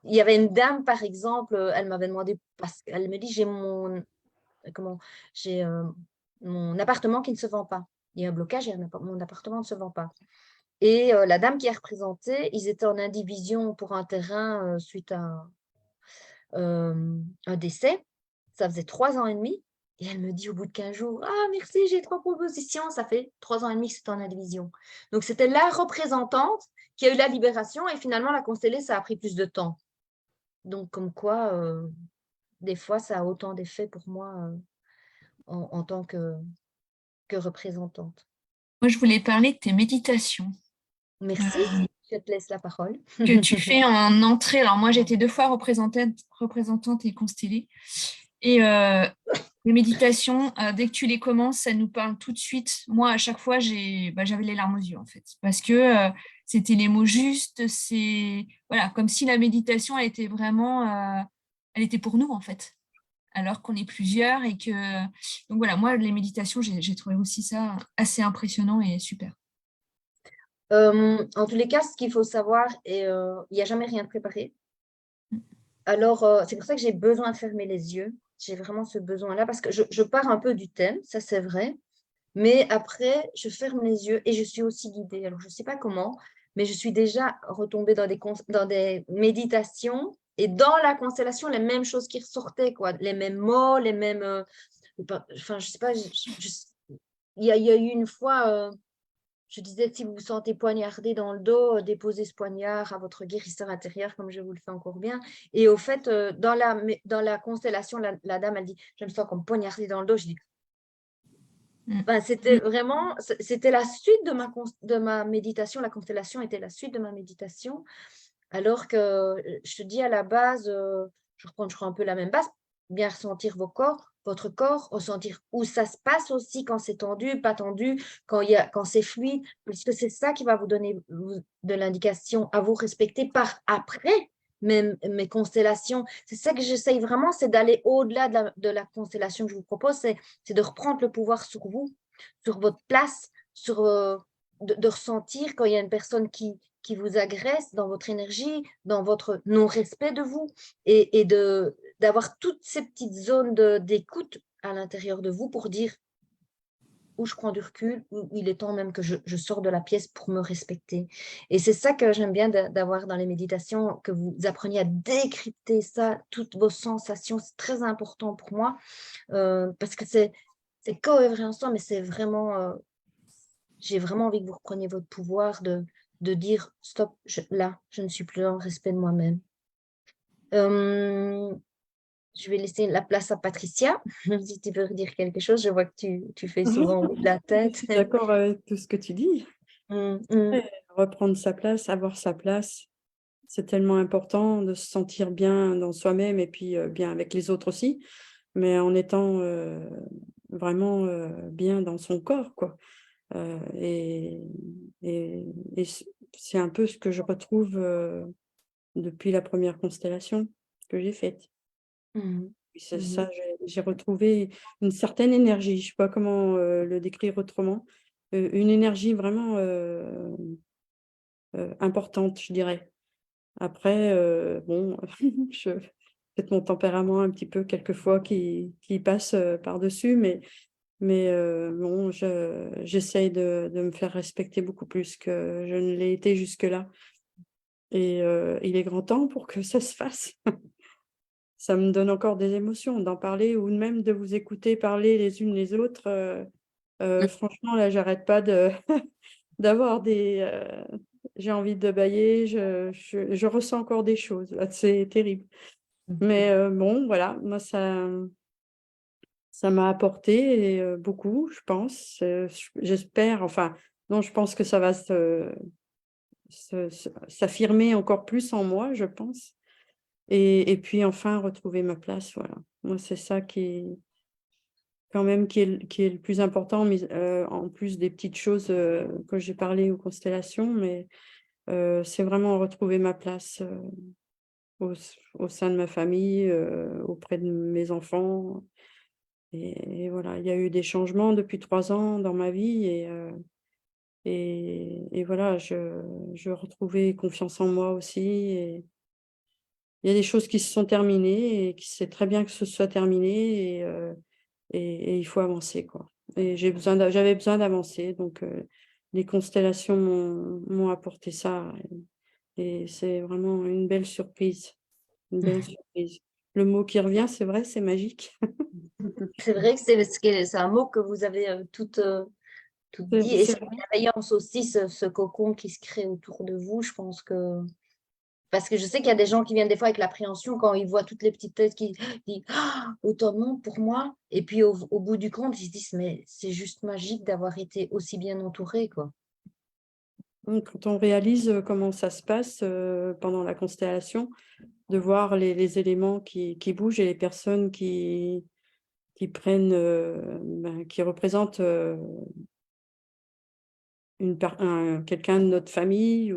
Il y avait une dame, par exemple, elle m'avait demandé, parce qu'elle me dit, j'ai mon appartement qui ne se vend pas. Il y a un blocage et mon appartement ne se vend pas. Et la dame qui est représentée, ils étaient en indivision pour un terrain suite à un décès. Ça faisait 3 ans et demi. Et elle me dit au bout de 15 jours, ah merci, j'ai 3 propositions. Ça fait 3 ans et demi que c'est en indivision. Donc c'était la représentante qui a eu la libération et finalement la constellée, ça a pris plus de temps. Donc comme quoi, des fois, ça a autant d'effets pour moi en tant que représentante. Moi, je voulais parler de tes méditations Merci, je te laisse la parole. que tu fais en entrée. Alors, moi, j'étais 2 fois représentante et constellée. Et les méditations, dès que tu les commences, ça nous parle tout de suite. Moi, à chaque fois, j'avais les larmes aux yeux, en fait. Parce que c'était les mots justes. C'est voilà, comme si la méditation, elle était vraiment... elle était pour nous, en fait. Alors qu'on est plusieurs et que... Donc voilà, moi, les méditations, j'ai trouvé aussi ça assez impressionnant et super. En tous les cas, ce qu'il faut savoir, il n'y a jamais rien de préparé. Alors, c'est pour ça que j'ai besoin de fermer les yeux. J'ai vraiment ce besoin-là parce que je pars un peu du thème, ça c'est vrai. Mais après, je ferme les yeux et je suis aussi guidée. Alors, je ne sais pas comment, mais je suis déjà retombée dans des méditations et dans la constellation, les mêmes choses qui ressortaient, quoi. Les mêmes mots, les mêmes... enfin, je ne sais pas, il y a eu une fois... je disais, si vous vous sentez poignardé dans le dos, déposez ce poignard à votre guérisseur intérieur, comme je vous le fais encore bien. Et au fait, dans la constellation, la dame, elle dit, je me sens comme poignardée dans le dos. Je dis, c'était vraiment, c'était la suite de ma méditation. La constellation était la suite de ma méditation. Alors que, je te dis, à la base, je reprends un peu la même base, bien ressentir votre corps, ressentir où ça se passe aussi, quand c'est tendu, pas tendu, quand c'est fluide, puisque c'est ça qui va vous donner de l'indication à vous respecter par après. Même mes constellations, c'est ça que j'essaye vraiment, c'est d'aller au-delà de la constellation que je vous propose, c'est de reprendre le pouvoir sur vous, sur votre place, de ressentir quand il y a une personne qui vous agresse dans votre énergie, dans votre non-respect de vous, et d'avoir toutes ces petites zones d'écoute à l'intérieur de vous pour dire où je prends du recul, où il est temps même que je sors de la pièce pour me respecter. Et c'est ça que j'aime bien d'avoir dans les méditations, que vous appreniez à décrypter ça, toutes vos sensations, c'est très important pour moi, parce que c'est cohérent, mais c'est vraiment, j'ai vraiment envie que vous repreniez votre pouvoir de dire stop, là, je ne suis plus dans le respect de moi-même. Je vais laisser la place à Patricia, si tu veux dire quelque chose. Je vois que tu fais souvent oui de la Je tête. suis d'accord avec tout ce que tu dis. Ouais. Reprendre sa place, avoir sa place, c'est tellement important de se sentir bien dans soi-même et puis bien avec les autres aussi, mais en étant vraiment bien dans son corps, quoi. Et c'est un peu ce que je retrouve depuis la première constellation que j'ai faite. Mhm. Et c'est ça, j'ai retrouvé une certaine énergie, je ne sais pas comment le décrire autrement, une énergie vraiment importante, je dirais. Après, bon, peut-être mon tempérament un petit peu quelquefois qui passe par-dessus, mais bon, j'essaye de me faire respecter beaucoup plus que je ne l'ai été jusque-là. Et il est grand temps pour que ça se fasse. ça me donne encore des émotions d'en parler ou même de vous écouter parler les unes les autres. Franchement, là, j'arrête pas d'avoir j'ai envie de bâiller, je ressens encore des choses. Là, c'est terrible. Mais bon, voilà, moi, ça m'a apporté beaucoup, je pense. J'espère, enfin, non, je pense que ça va s'affirmer encore plus en moi, je pense. Et puis enfin, retrouver ma place, voilà. Moi, c'est ça quand même qui est le plus important, mais en plus des petites choses que j'ai parlé aux constellations, mais c'est vraiment retrouver ma place au sein de ma famille, auprès de mes enfants. Et voilà, il y a eu des changements depuis 3 ans dans ma vie et voilà, je retrouvais confiance en moi aussi. Et il y a des choses qui se sont terminées et qui c'est très bien que ce soit terminé et il faut avancer, quoi. Et j'avais besoin d'avancer, donc les constellations m'ont apporté ça et c'est vraiment une belle surprise, une belle surprise. Le mot qui revient, c'est vrai, c'est magique. C'est vrai que c'est un mot que vous avez tout dit. Et C'est cette bienveillance aussi, ce cocon qui se crée autour de vous, je pense que… Parce que je sais qu'il y a des gens qui viennent des fois avec l'appréhension quand ils voient toutes les petites têtes qui disent «Ah, autant de monde pour moi». Et puis au bout du compte, ils se disent mais c'est juste magique d'avoir été aussi bien entouré, quoi. Quand on réalise comment ça se passe pendant la constellation, de voir les éléments qui bougent et les personnes qui prennent, qui représentent quelqu'un de notre famille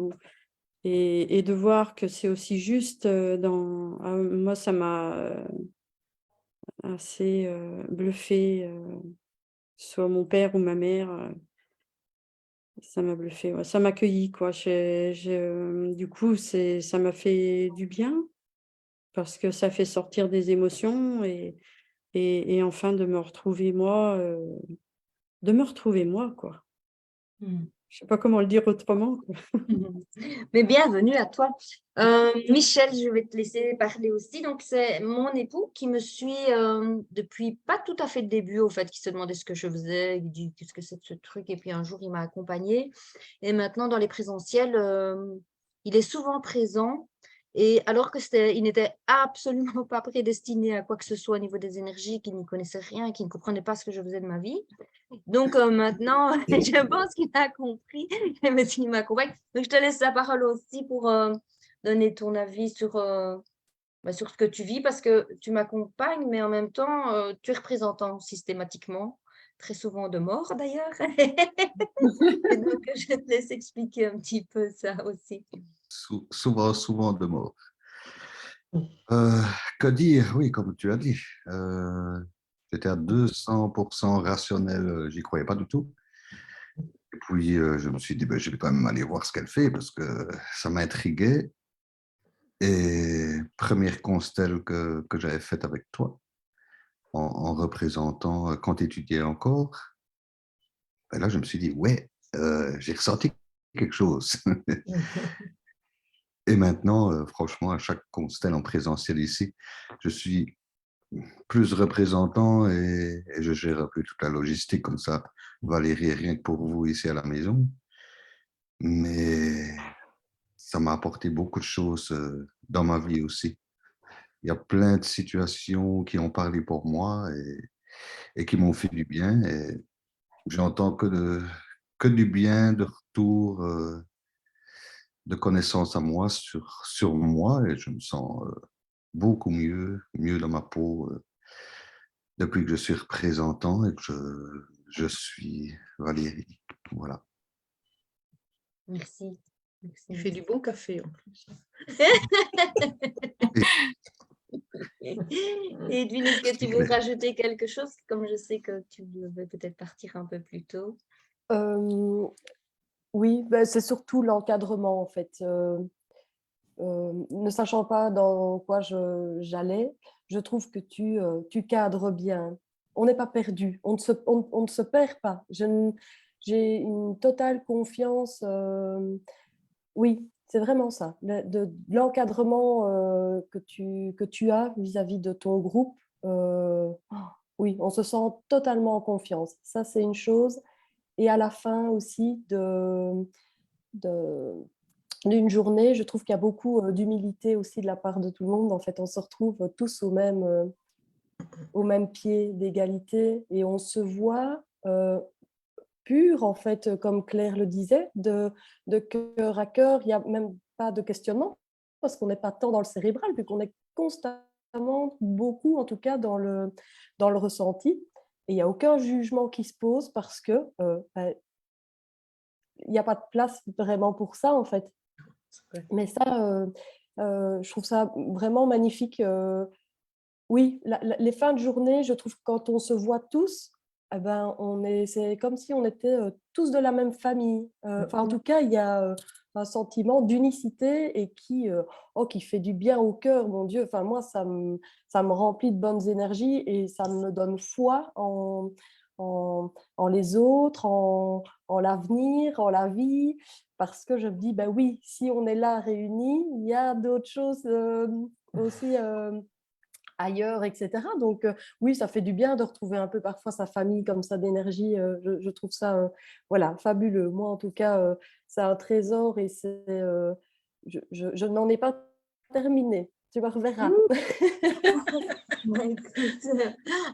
et de voir que c'est aussi juste moi, ça m'a assez bluffé, soit mon père ou ma mère, ça m'a bluffé, ouais, ça m'a accueilli, quoi. Du coup, ça m'a fait du bien parce que ça fait sortir des émotions et enfin de me retrouver moi, quoi. Je sais pas comment le dire autrement, quoi. Mais bienvenue à toi. Michel, je vais te laisser parler aussi. Donc, c'est mon époux qui me suit depuis pas tout à fait le début, au fait, qui se demandait ce que je faisais, il dit qu'est-ce que c'est que ce truc. Et puis un jour, il m'a accompagnée. Et maintenant, dans les présentiels, il est souvent présent. Et alors que il n'était absolument pas prédestiné à quoi que ce soit au niveau des énergies, qu'il n'y connaissait rien, qu'il ne comprenait pas ce que je faisais de ma vie. Donc maintenant, je pense qu'il a compris, mais il m'accompagne. Donc je te laisse la parole aussi pour donner ton avis sur ce que tu vis, parce que tu m'accompagnes, mais en même temps, tu es représentant systématiquement, très souvent de mort d'ailleurs. Et donc, je te laisse expliquer un petit peu ça aussi. Souvent de mots. Que dire? Oui, comme tu as dit, j'étais à 200% rationnel, j'y croyais pas du tout. Et puis, je me suis dit, ben, je vais quand même aller voir ce qu'elle fait parce que ça m'intriguait. Et première constelle que j'avais faite avec toi, en représentant, quand tu étudiais encore, ben là, je me suis dit, ouais, j'ai ressenti quelque chose. Et maintenant, franchement, à chaque constelle en présentiel ici, je suis plus représentant et je gère un peu toute la logistique comme ça. Valérie, rien que pour vous ici à la maison. Mais ça m'a apporté beaucoup de choses dans ma vie aussi. Il y a plein de situations qui ont parlé pour moi et qui m'ont fait du bien. Et j'entends que du bien, de retour, de connaissances à moi sur moi et je me sens beaucoup mieux dans ma peau depuis que je suis représentant et que je suis Valérie. Voilà. Merci. Merci. Il fait du bon café en plus. Et Edwin, est-ce que tu veux rajouter quelque chose, comme je sais que tu devais peut-être partir un peu plus tôt? Oui, ben, c'est surtout l'encadrement en fait. Ne sachant pas dans quoi j'allais, je trouve que tu cadres bien. On n'est pas perdu, on ne se perd pas. J'ai une totale confiance. Oui, C'est vraiment ça, de l'encadrement que tu as vis-à-vis de ton groupe. Oui, on se sent totalement en confiance. Ça, c'est une chose. Et à la fin aussi d'une journée, je trouve qu'il y a beaucoup d'humilité aussi de la part de tout le monde. En fait, on se retrouve tous au même pied d'égalité et on se voit pur, en fait, comme Claire le disait, de cœur à cœur. Il n'y a même pas de questionnement parce qu'on n'est pas tant dans le cérébral, vu qu'on est constamment, beaucoup en tout cas, dans le ressenti. Et il n'y a aucun jugement qui se pose parce que il n'y a pas de place vraiment pour ça, en fait. Mais ça, je trouve ça vraiment magnifique. Oui, les fins de journée, je trouve que quand on se voit tous, eh ben, c'est comme si on était tous de la même famille. Enfin, en tout cas, il y a un sentiment d'unicité et qui fait du bien au cœur, mon Dieu. Enfin, moi, ça me remplit de bonnes énergies et ça me donne foi en les autres, en l'avenir, en la vie, parce que je me dis, ben oui, si on est là réunis, il y a d'autres choses aussi ailleurs, etc. Donc, oui, ça fait du bien de retrouver un peu parfois sa famille comme ça d'énergie. Je trouve ça voilà, fabuleux. Moi, en tout cas, c'est un trésor et je n'en ai pas terminé. Tu me reverras. Écoute,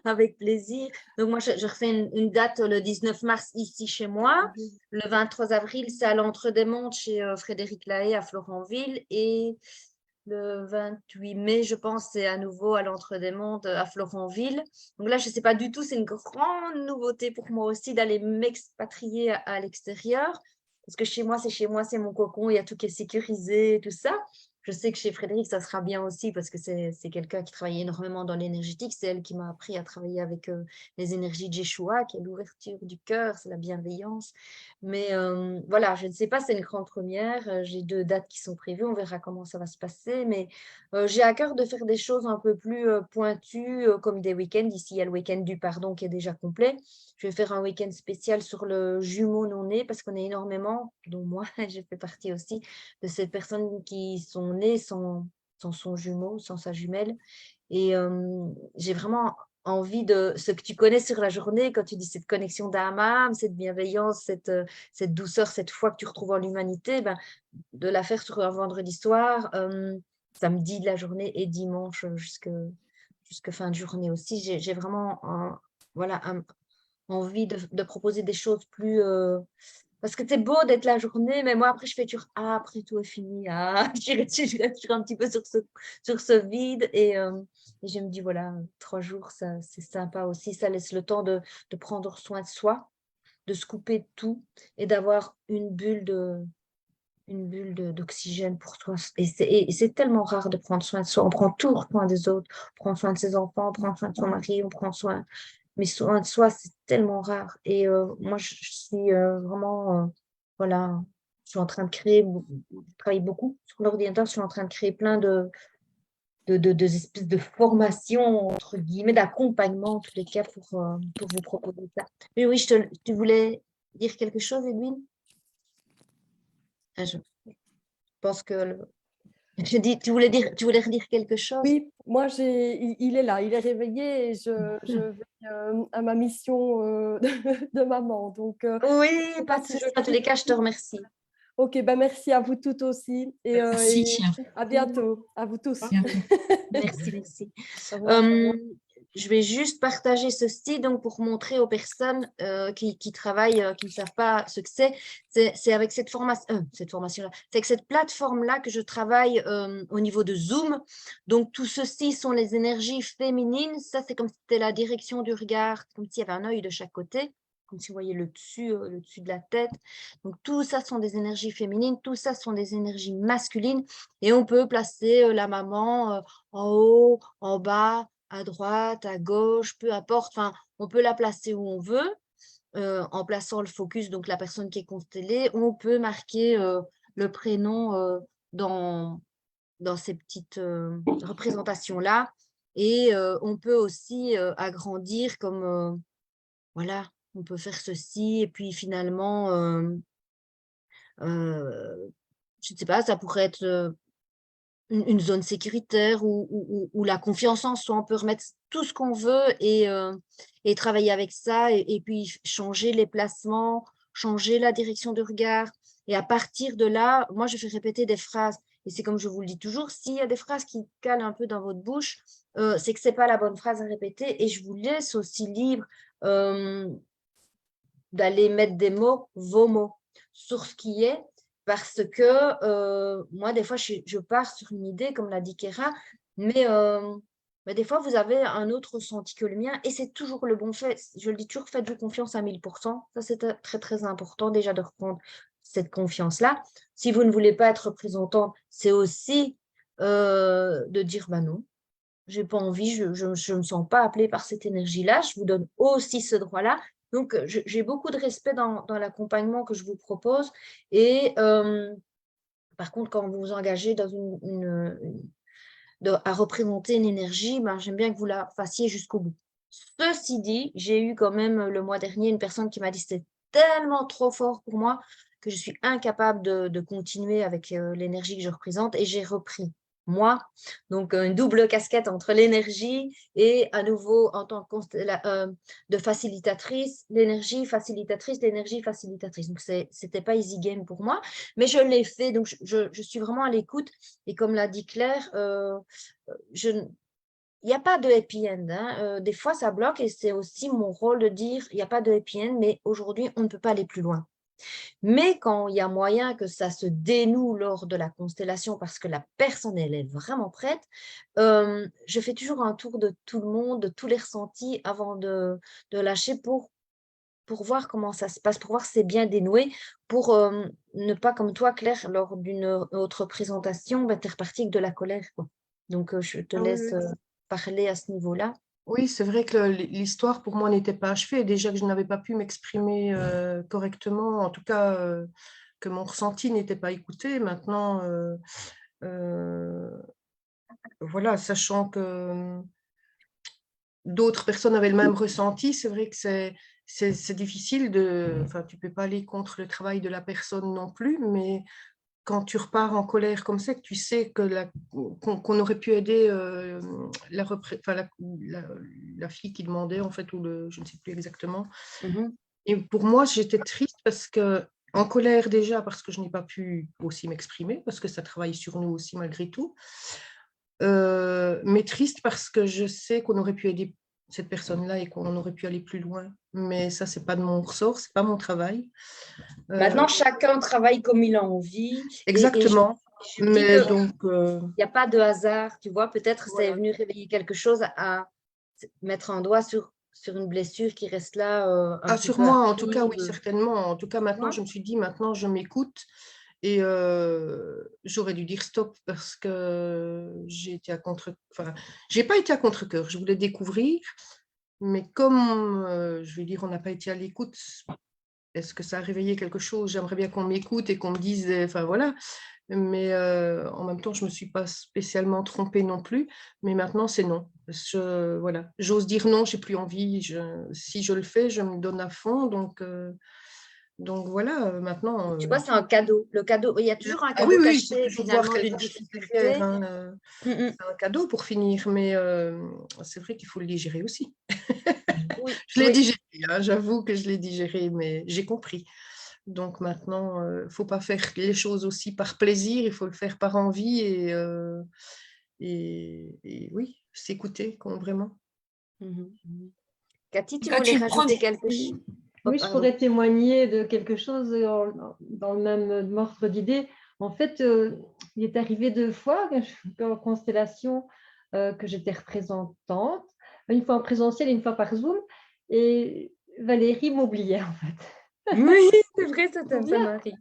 avec plaisir. Donc, moi, je refais une date le 19 mars ici chez moi. Le 23 avril, c'est à l'Entre-des-Monts chez Frédéric Lahaye à Florentville. Et le 28 mai, je pense, c'est à nouveau à l'Entre-des-Monts à Florentville. Donc là, je ne sais pas du tout, c'est une grande nouveauté pour moi aussi d'aller m'expatrier à l'extérieur. Parce que chez moi, c'est mon cocon, il y a tout qui est sécurisé, tout ça. Je sais que chez Frédéric, ça sera bien aussi parce que c'est quelqu'un qui travaille énormément dans l'énergétique. C'est elle qui m'a appris à travailler avec les énergies de Jeshua, qui est l'ouverture du cœur, c'est la bienveillance. Mais voilà, je ne sais pas, c'est une grande première. J'ai 2 dates qui sont prévues, on verra comment ça va se passer. Mais j'ai à cœur de faire des choses un peu plus pointues, comme des week-ends. Ici, il y a le week-end du pardon qui est déjà complet. Je vais faire un week-end spécial sur le jumeau non-né parce qu'on est énormément, dont moi, je fais partie aussi, de ces personnes qui sont nées sans son jumeau, sans sa jumelle. Et j'ai vraiment envie de ce que tu connais sur la journée, quand tu dis cette connexion d'âme à âme, cette bienveillance, cette douceur, cette foi que tu retrouves en l'humanité, ben, de la faire sur un vendredi soir, samedi de la journée et dimanche jusque fin de journée aussi. J'ai vraiment voilà, envie de proposer des choses plus... parce que c'est beau d'être la journée, mais moi, après, je fais toujours, ah, après tout est fini. Ah, je reste toujours un petit peu sur ce vide. Et je me dis, voilà, 3 jours, ça, c'est sympa aussi. Ça laisse le temps de prendre soin de soi, de se couper de tout et d'avoir une bulle d'oxygène pour toi. Et c'est tellement rare de prendre soin de soi. On prend tout soin des autres. On prend soin de ses enfants, on prend soin de son mari, on prend soin. Mais soin de soi, c'est tellement rare. Et moi, je suis vraiment, voilà, je suis en train de créer, je travaille beaucoup sur l'ordinateur, je suis en train de créer plein de espèces de formations, entre guillemets, d'accompagnement, en tous les cas, pour vous proposer ça. Mais oui, tu voulais dire quelque chose, Edwin? Ah, je pense que je dis, tu voulais redire quelque chose? Oui, moi, il est là, il est réveillé et je vais à ma mission de maman. Donc, Oui, pas de si souci. je En tous les cas, je te remercie. Ok, ben merci à vous toutes aussi et Merci. à bientôt, à vous tous. Bientôt. Merci, merci. Au revoir. Je vais juste partager ceci donc pour montrer aux personnes qui travaillent, qui ne savent pas ce que c'est avec cette formation-là, c'est avec cette plateforme-là que je travaille au niveau de Zoom. Donc, tout ceci sont les énergies féminines. Ça, c'est comme si c'était la direction du regard, comme s'il y avait un œil de chaque côté, comme si vous voyez le dessus de la tête. Donc, tout ça sont des énergies féminines, tout ça sont des énergies masculines. Et on peut placer la maman en haut, en bas, à droite, à gauche, peu importe. Enfin, on peut la placer où on veut, en plaçant le focus, donc la personne qui est constellée. On peut marquer le prénom dans ces petites représentations-là. Et on peut aussi agrandir comme, voilà, on peut faire ceci. Et puis finalement, je ne sais pas, ça pourrait être une zone sécuritaire ou la confiance en soi. On peut remettre tout ce qu'on veut et travailler avec ça et puis changer les placements, changer la direction de regard. Et à partir de là, moi, je fais répéter des phrases. Et c'est comme je vous le dis toujours, s'il y a des phrases qui calent un peu dans votre bouche, c'est que ce n'est pas la bonne phrase à répéter. Et je vous laisse aussi libre d'aller mettre des mots, vos mots, sur ce qui est, parce que moi, des fois, je pars sur une idée, comme l'a dit Kéra, mais des fois, vous avez un autre ressenti que le mien, et c'est toujours le bon fait. Je le dis toujours, faites-vous confiance à 1000%. Ça, c'est très, très important déjà de reprendre cette confiance-là. Si vous ne voulez pas être représentante, c'est aussi de dire, bah non, j'ai pas envie, je me sens pas appelée par cette énergie-là. Je vous donne aussi ce droit-là. Donc, j'ai beaucoup de respect dans l'accompagnement que je vous propose. Et par contre, quand vous vous engagez dans à représenter une énergie, ben, j'aime bien que vous la fassiez jusqu'au bout. Ceci dit, j'ai eu quand même le mois dernier une personne qui m'a dit que c'était tellement trop fort pour moi que je suis incapable de continuer avec l'énergie que je représente et j'ai repris. Moi, donc une double casquette entre l'énergie et à nouveau en tant que de facilitatrice, l'énergie facilitatrice, l'énergie facilitatrice. Donc, c'était pas easy game pour moi, mais je l'ai fait, donc je suis vraiment à l'écoute. Et comme l'a dit Claire, il n'y a pas de happy end. Hein. Des fois, ça bloque et c'est aussi mon rôle de dire il n'y a pas de happy end, mais aujourd'hui, on ne peut pas aller plus loin. Mais quand il y a moyen que ça se dénoue lors de la constellation parce que la personne, elle est vraiment prête, je fais toujours un tour de tout le monde, de tous les ressentis avant de lâcher pour voir comment ça se passe, pour voir si c'est bien dénoué, pour ne pas, comme toi, Claire, lors d'une autre présentation, tu es repartie avec de la colère. Quoi. Donc, je te laisse parler à ce niveau-là. Oui, c'est vrai que l'histoire pour moi n'était pas achevée. Déjà que je n'avais pas pu m'exprimer correctement, en tout cas que mon ressenti n'était pas écouté. Maintenant, voilà, sachant que d'autres personnes avaient le même ressenti, c'est vrai que c'est difficile de... Enfin, tu ne peux pas aller contre le travail de la personne non plus, mais quand tu repars en colère comme ça, que tu sais que qu'on aurait pu aider la fille qui demandait, en fait, ou je ne sais plus exactement. Et pour moi, j'étais triste parce que, en colère déjà, parce que je n'ai pas pu aussi m'exprimer, parce que ça travaille sur nous aussi malgré tout. Mais triste parce que je sais qu'on aurait pu aider cette personne-là et qu'on aurait pu aller plus loin. Mais ça, c'est pas de mon ressort, c'est pas mon travail. Maintenant, chacun travaille comme il a envie. Exactement. Et mais donc, il n'y a pas de hasard, tu vois. Peut-être c'est venu réveiller quelque chose à mettre un doigt sur une blessure qui reste là. Sur moi, en tout cas, oui, certainement. En tout cas, maintenant, je me suis dit, maintenant, je m'écoute. Et j'aurais dû dire stop parce que j'ai été à contre... Enfin, j'ai pas été à contre-cœur. Je voulais découvrir. Mais comme, je vais dire, on n'a pas été à l'écoute, est-ce que ça a réveillé quelque chose? J'aimerais bien qu'on m'écoute et qu'on me dise, enfin voilà. Mais en même temps, je ne me suis pas spécialement trompée non plus. Mais maintenant, c'est non. Voilà. J'ose dire non, je n'ai plus envie. Si je le fais, je me donne à fond. Donc voilà, maintenant... Tu vois, c'est un cadeau. Le cadeau, il y a toujours un cadeau caché finalement d'une difficulté. C'est un cadeau pour finir, mais c'est vrai qu'il faut le digérer aussi. Je l'ai digéré, hein, j'avoue que je l'ai digéré, mais j'ai compris. Donc maintenant, il ne faut pas faire les choses aussi par plaisir, il faut le faire par envie et oui, s'écouter vraiment. Cathy, tu voulais rajouter quelque chose? Oui, je pourrais témoigner de quelque chose dans le même ordre d'idée. En fait, il est arrivé 2 fois en constellation que j'étais représentante, une fois en présentiel et une fois par Zoom, et Valérie m'oubliait en fait. Oui, c'est vrai, ça m'arrive.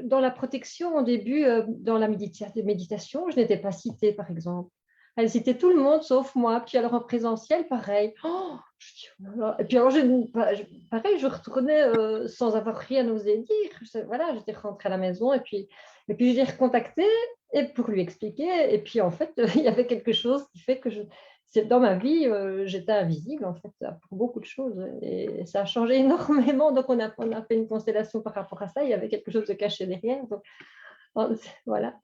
Dans la protection, au début, dans la méditation, je n'étais pas citée, par exemple. Elle citait tout le monde sauf moi. Puis alors en présentiel, pareil. Et puis alors, pareil, je retournais sans avoir rien osé dire. Voilà, j'étais rentrée à la maison et puis je l'ai recontactée et pour lui expliquer. Et puis en fait, il y avait quelque chose qui fait que Dans ma vie, j'étais invisible en fait pour beaucoup de choses et ça a changé énormément. Donc on a fait une constellation par rapport à ça. Il y avait quelque chose de caché derrière. Donc, voilà.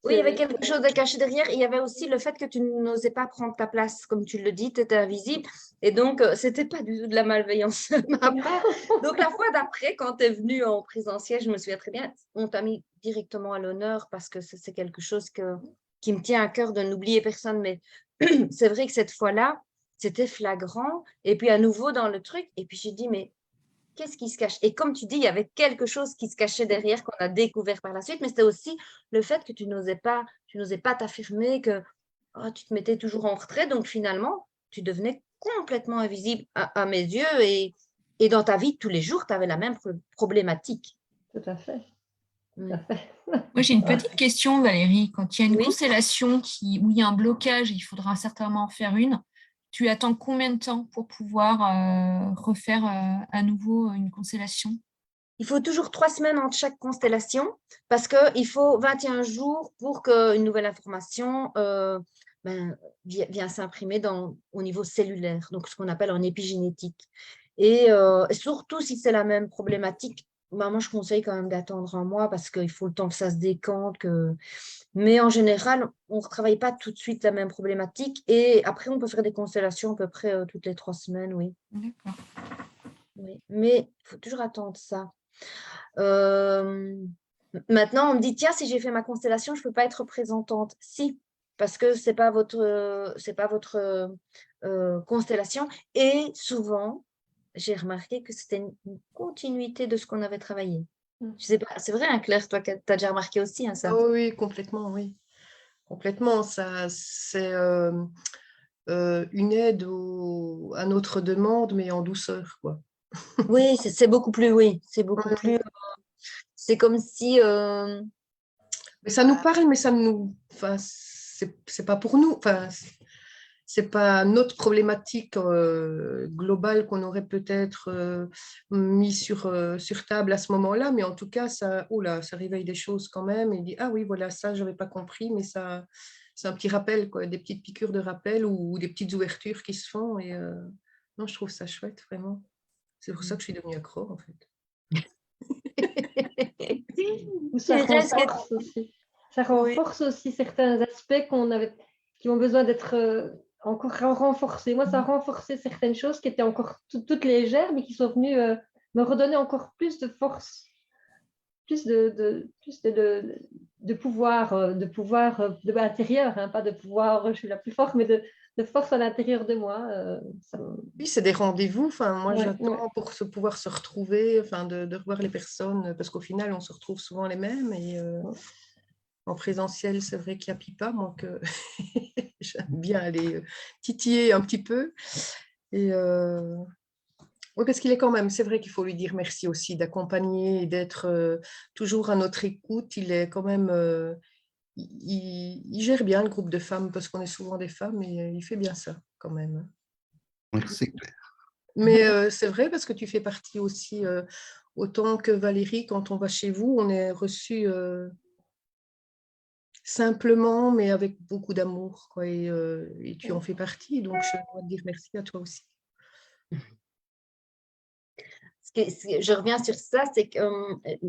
Oui, il y avait quelque chose de caché derrière. Et il y avait aussi le fait que tu n'osais pas prendre ta place, comme tu le dis, tu étais invisible. Et donc, c'était pas du tout de la malveillance de ma part. Donc, la fois d'après, quand tu es venue en présentiel, je me souviens très bien, on t'a mis directement à l'honneur parce que c'est quelque chose qui me tient à cœur de n'oublier personne. Mais c'est vrai que cette fois-là, c'était flagrant. Et puis, à nouveau dans le truc. Et puis, j'ai dit, mais qu'est-ce qui se cache? Et comme tu dis, il y avait quelque chose qui se cachait derrière qu'on a découvert par la suite, mais c'était aussi le fait que tu n'osais pas t'affirmer, que tu te mettais toujours en retrait. Donc finalement, tu devenais complètement invisible à mes yeux et dans ta vie de tous les jours, tu avais la même problématique. Tout à fait. Mm. Moi, j'ai une petite question, Valérie. Quand il y a une Oui. constellation où il y a un blocage, il faudra certainement en faire une. Tu attends combien de temps pour pouvoir refaire à nouveau une constellation? Il faut toujours 3 semaines entre chaque constellation parce qu'il faut 21 jours pour qu'une nouvelle information vienne s'imprimer au niveau cellulaire, donc ce qu'on appelle en épigénétique. Et surtout si c'est la même problématique, moi je conseille quand même d'attendre un mois parce qu'il faut le temps que ça se décante. Mais en général, on ne retravaille pas tout de suite la même problématique et après on peut faire des constellations à peu près toutes les 3 semaines, oui. D'accord. Oui. Mais il faut toujours attendre ça. Maintenant, on me dit, tiens, si j'ai fait ma constellation, je ne peux pas être représentante. Si, parce que ce n'est pas votre constellation. Et souvent, j'ai remarqué que c'était une continuité de ce qu'on avait travaillé. Je sais pas, c'est vrai, hein, Claire, toi, tu as déjà remarqué aussi hein, ça. Ah oui, complètement, oui. Complètement, ça, c'est une aide à notre demande, mais en douceur, quoi. Oui, c'est beaucoup plus, oui, c'est beaucoup Ouais. plus. C'est comme si. Mais ça nous parle, mais ça nous. Enfin, c'est pas pour nous. Enfin, c'est pas notre problématique globale qu'on aurait peut-être mis sur table à ce moment-là, mais en tout cas, ça réveille des choses quand même et dit ah oui, voilà, ça, je n'avais pas compris, mais ça, c'est un petit rappel, quoi, des petites piqûres de rappel ou des petites ouvertures qui se font. Et non, je trouve ça chouette, vraiment. C'est pour ça que je suis devenue accro, en fait. Ou ça Il reste que- renforce aussi. Ça renforce aussi certains aspects qui ont besoin d'être encore renforcés. Moi, ça a renforcé certaines choses qui étaient encore toutes légères, mais qui sont venues me redonner encore plus de force, plus de pouvoir, de l'intérieur, hein, pas de pouvoir, je suis la plus forte, mais de force à l'intérieur de moi. Oui, c'est des rendez-vous. Enfin, moi, Ouais, j'attends ouais. pour pouvoir se retrouver, enfin, de revoir les personnes, parce qu'au final, on se retrouve souvent les mêmes. Et en présentiel, c'est vrai qu'il n'y a Pipa, moi, que j'aime bien aller titiller un petit peu. Et oui, parce qu'il est quand même, c'est vrai qu'il faut lui dire merci aussi d'accompagner et d'être toujours à notre écoute. Il est quand même, il gère bien le groupe de femmes, parce qu'on est souvent des femmes, et il fait bien ça quand même. Merci, Claire. Mais c'est vrai parce que tu fais partie aussi, autant que Valérie, quand on va chez vous, on est reçu simplement, mais avec beaucoup d'amour, quoi, et tu en fais partie, donc je dois te dire merci à toi aussi. Je reviens sur ça, c'est que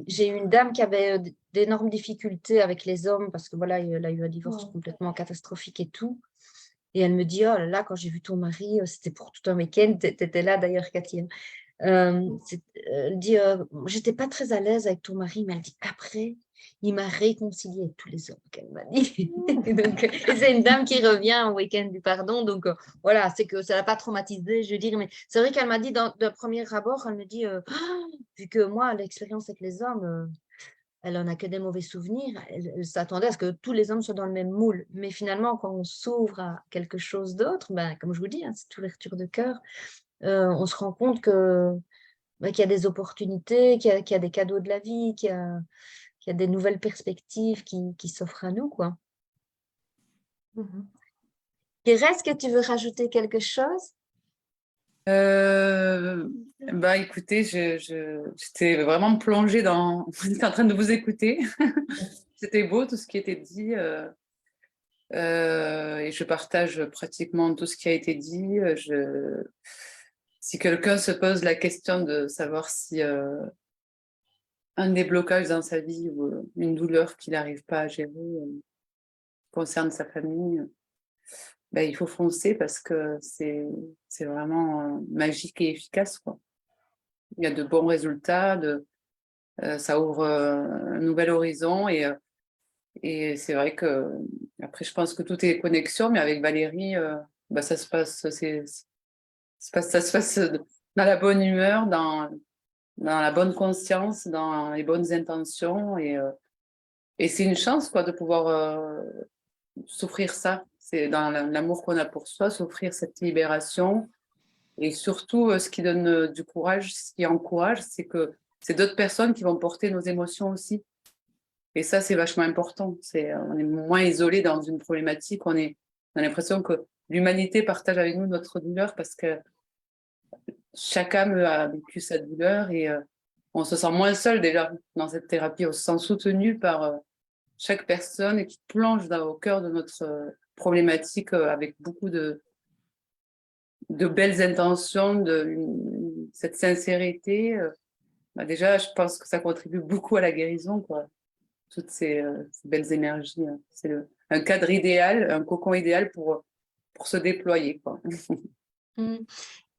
j'ai eu une dame qui avait d'énormes difficultés avec les hommes parce que voilà, elle a eu un divorce complètement catastrophique et tout. Et elle me dit, oh là là, quand j'ai vu ton mari, c'était pour tout un week-end, tu étais là d'ailleurs, Cathy. Elle dit, j'étais pas très à l'aise avec ton mari, mais elle dit, après, il m'a réconcilié avec tous les hommes, qu'elle m'a dit. Donc, et c'est une dame qui revient au week-end du pardon, donc voilà, c'est que ça l'a pas traumatisée, je veux dire, mais c'est vrai qu'elle m'a dit, d'un premier abord, elle me dit, vu que moi, l'expérience avec les hommes, elle en a que des mauvais souvenirs, elle s'attendait à ce que tous les hommes soient dans le même moule. Mais finalement, quand on s'ouvre à quelque chose d'autre, ben, comme je vous dis, hein, c'est ouverture de cœur, on se rend compte qu'il y a des opportunités, qu'il y a des cadeaux de la vie, qu'il y a des nouvelles perspectives qui s'offrent à nous, quoi. Est-ce que tu veux rajouter quelque chose? Bah, écoutez, j'étais vraiment plongée dans... J'étais en train de vous écouter. C'était beau tout ce qui était dit. Et je partage pratiquement tout ce qui a été dit. Si quelqu'un se pose la question de savoir si un déblocage dans sa vie ou une douleur qu'il n'arrive pas à gérer concerne sa famille, ben, il faut foncer parce que c'est vraiment magique et efficace, quoi. Il y a de bons résultats, ça ouvre un nouvel horizon et c'est vrai que après je pense que tout est connexion, mais avec Valérie, ben, ça se passe dans la bonne humeur, dans la bonne conscience, dans les bonnes intentions et c'est une chance, quoi, de pouvoir s'offrir ça. C'est dans l'amour qu'on a pour soi, s'offrir cette libération. Et surtout, ce qui donne du courage, ce qui encourage, c'est que c'est d'autres personnes qui vont porter nos émotions aussi. Et ça, c'est vachement important. On est moins isolé dans une problématique. On a l'impression que l'humanité partage avec nous notre douleur parce que chaque âme a vécu sa douleur et on se sent moins seul déjà dans cette thérapie. On se sent soutenu par chaque personne qui plonge au cœur de notre problématique avec beaucoup de belles intentions, cette sincérité. Bah déjà, je pense que ça contribue beaucoup à la guérison, quoi. Toutes ces belles énergies. C'est un cadre idéal, un cocon idéal pour se déployer, quoi.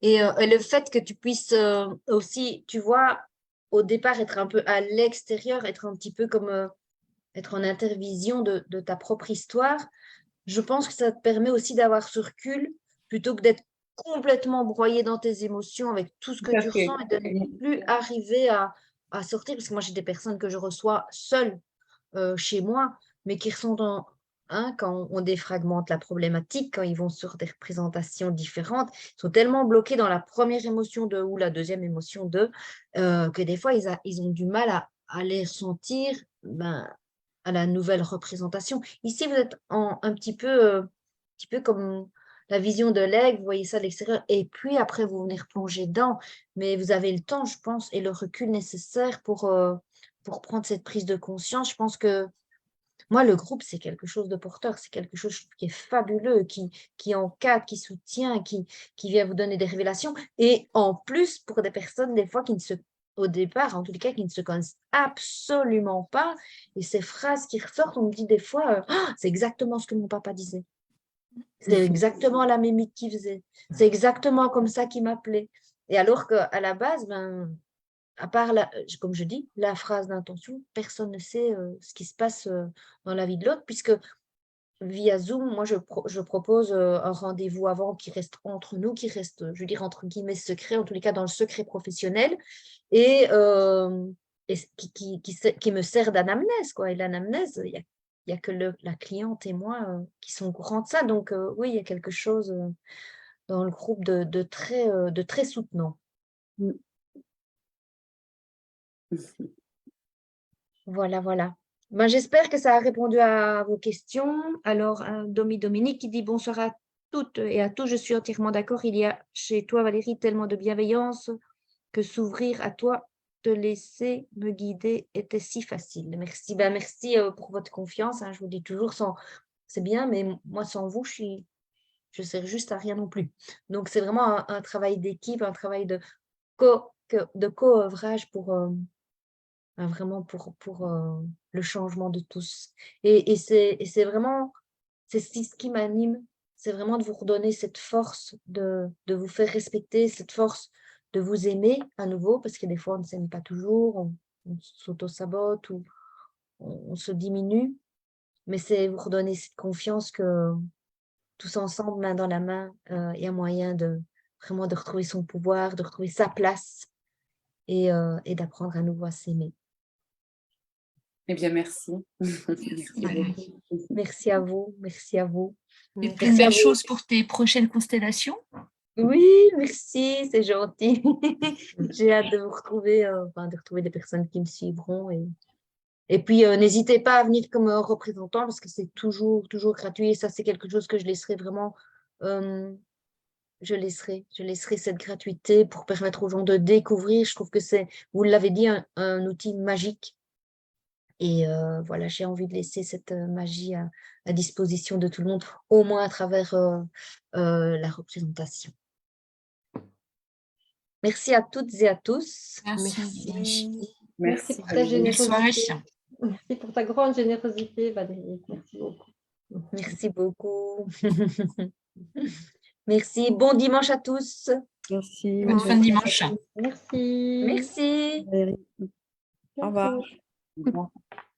Et le fait que tu puisses aussi, tu vois, au départ, être un peu à l'extérieur, être un petit peu comme être en intervision de ta propre histoire, je pense que ça te permet aussi d'avoir ce recul plutôt que d'être complètement broyé dans tes émotions avec tout ce que tu ressens et de ne plus arriver à sortir. Parce que moi, j'ai des personnes que je reçois seules chez moi, mais qui ressentent quand on défragmente la problématique, quand ils vont sur des représentations différentes, ils sont tellement bloqués dans la première émotion ou la deuxième émotion que des fois, ils ont du mal à les ressentir à la nouvelle représentation. Ici, vous êtes un petit peu comme la vision de l'aigle, vous voyez ça de l'extérieur, et puis après, vous venez replonger dedans, mais vous avez le temps, je pense, et le recul nécessaire pour prendre cette prise de conscience. Je pense que moi, le groupe, c'est quelque chose de porteur, c'est quelque chose qui est fabuleux, qui encadre, qui soutient, qui vient vous donner des révélations. Et en plus, pour des personnes, des fois, au départ, en tout cas, qui ne se connaissent absolument pas, et ces phrases qui ressortent, on me dit des fois, ah, c'est exactement ce que mon papa disait. C'est exactement la mimique qu'il faisait. C'est exactement comme ça qu'il m'appelait. Et alors qu'à la base, à part, comme je dis, la phrase d'intention, personne ne sait ce qui se passe dans la vie de l'autre, puisque via Zoom, moi, je propose un rendez-vous avant qui reste entre nous, qui reste, je veux dire, entre guillemets, secret, en tous les cas dans le secret professionnel, et qui me sert d'anamnèse, quoi. Et l'anamnèse, il n'y a que la cliente et moi qui sont au courant de ça. Donc, oui, il y a quelque chose dans le groupe de très soutenant. Voilà, voilà. Ben, j'espère que ça a répondu à vos questions. Alors, Dominique qui dit bonsoir à toutes et à tous. Je suis entièrement d'accord. Il y a chez toi, Valérie, tellement de bienveillance que s'ouvrir à toi, te laisser me guider était si facile. Merci. Ben, merci pour votre confiance. Hein. Je vous dis toujours, c'est bien, mais moi, sans vous, je ne sers juste à rien non plus. Donc, c'est vraiment un travail d'équipe, un travail de co-œuvrage vraiment pour le changement de tous. Et c'est vraiment, c'est ce qui m'anime, c'est vraiment de vous redonner cette force, de vous faire respecter, cette force de vous aimer à nouveau, parce que des fois, on ne s'aime pas toujours, on s'auto-sabote ou on se diminue, mais c'est vous redonner cette confiance que tous ensemble, main dans la main, il y a moyen vraiment de retrouver son pouvoir, de retrouver sa place et d'apprendre à nouveau à s'aimer. Eh bien, merci. Merci à vous, merci à vous. Et plein de belles choses pour tes prochaines constellations. Oui, merci, c'est gentil. J'ai hâte de vous retrouver, de retrouver des personnes qui me suivront. Et puis, n'hésitez pas à venir comme représentant parce que c'est toujours gratuit. Et ça, c'est quelque chose que je laisserai vraiment, je laisserai cette gratuité pour permettre aux gens de découvrir. Je trouve que c'est, vous l'avez dit, un outil magique. Et voilà, j'ai envie de laisser cette magie à disposition de tout le monde, au moins à travers la représentation. Merci à toutes et à tous. Merci. Merci pour ta Valérie. Belle soirée. générosité. Merci pour ta grande générosité, Valérie. Merci beaucoup. Merci beaucoup. Merci. Bon dimanche à tous. Merci. Bonne fin de dimanche. Merci. Merci. Valérie. Au revoir. Au revoir.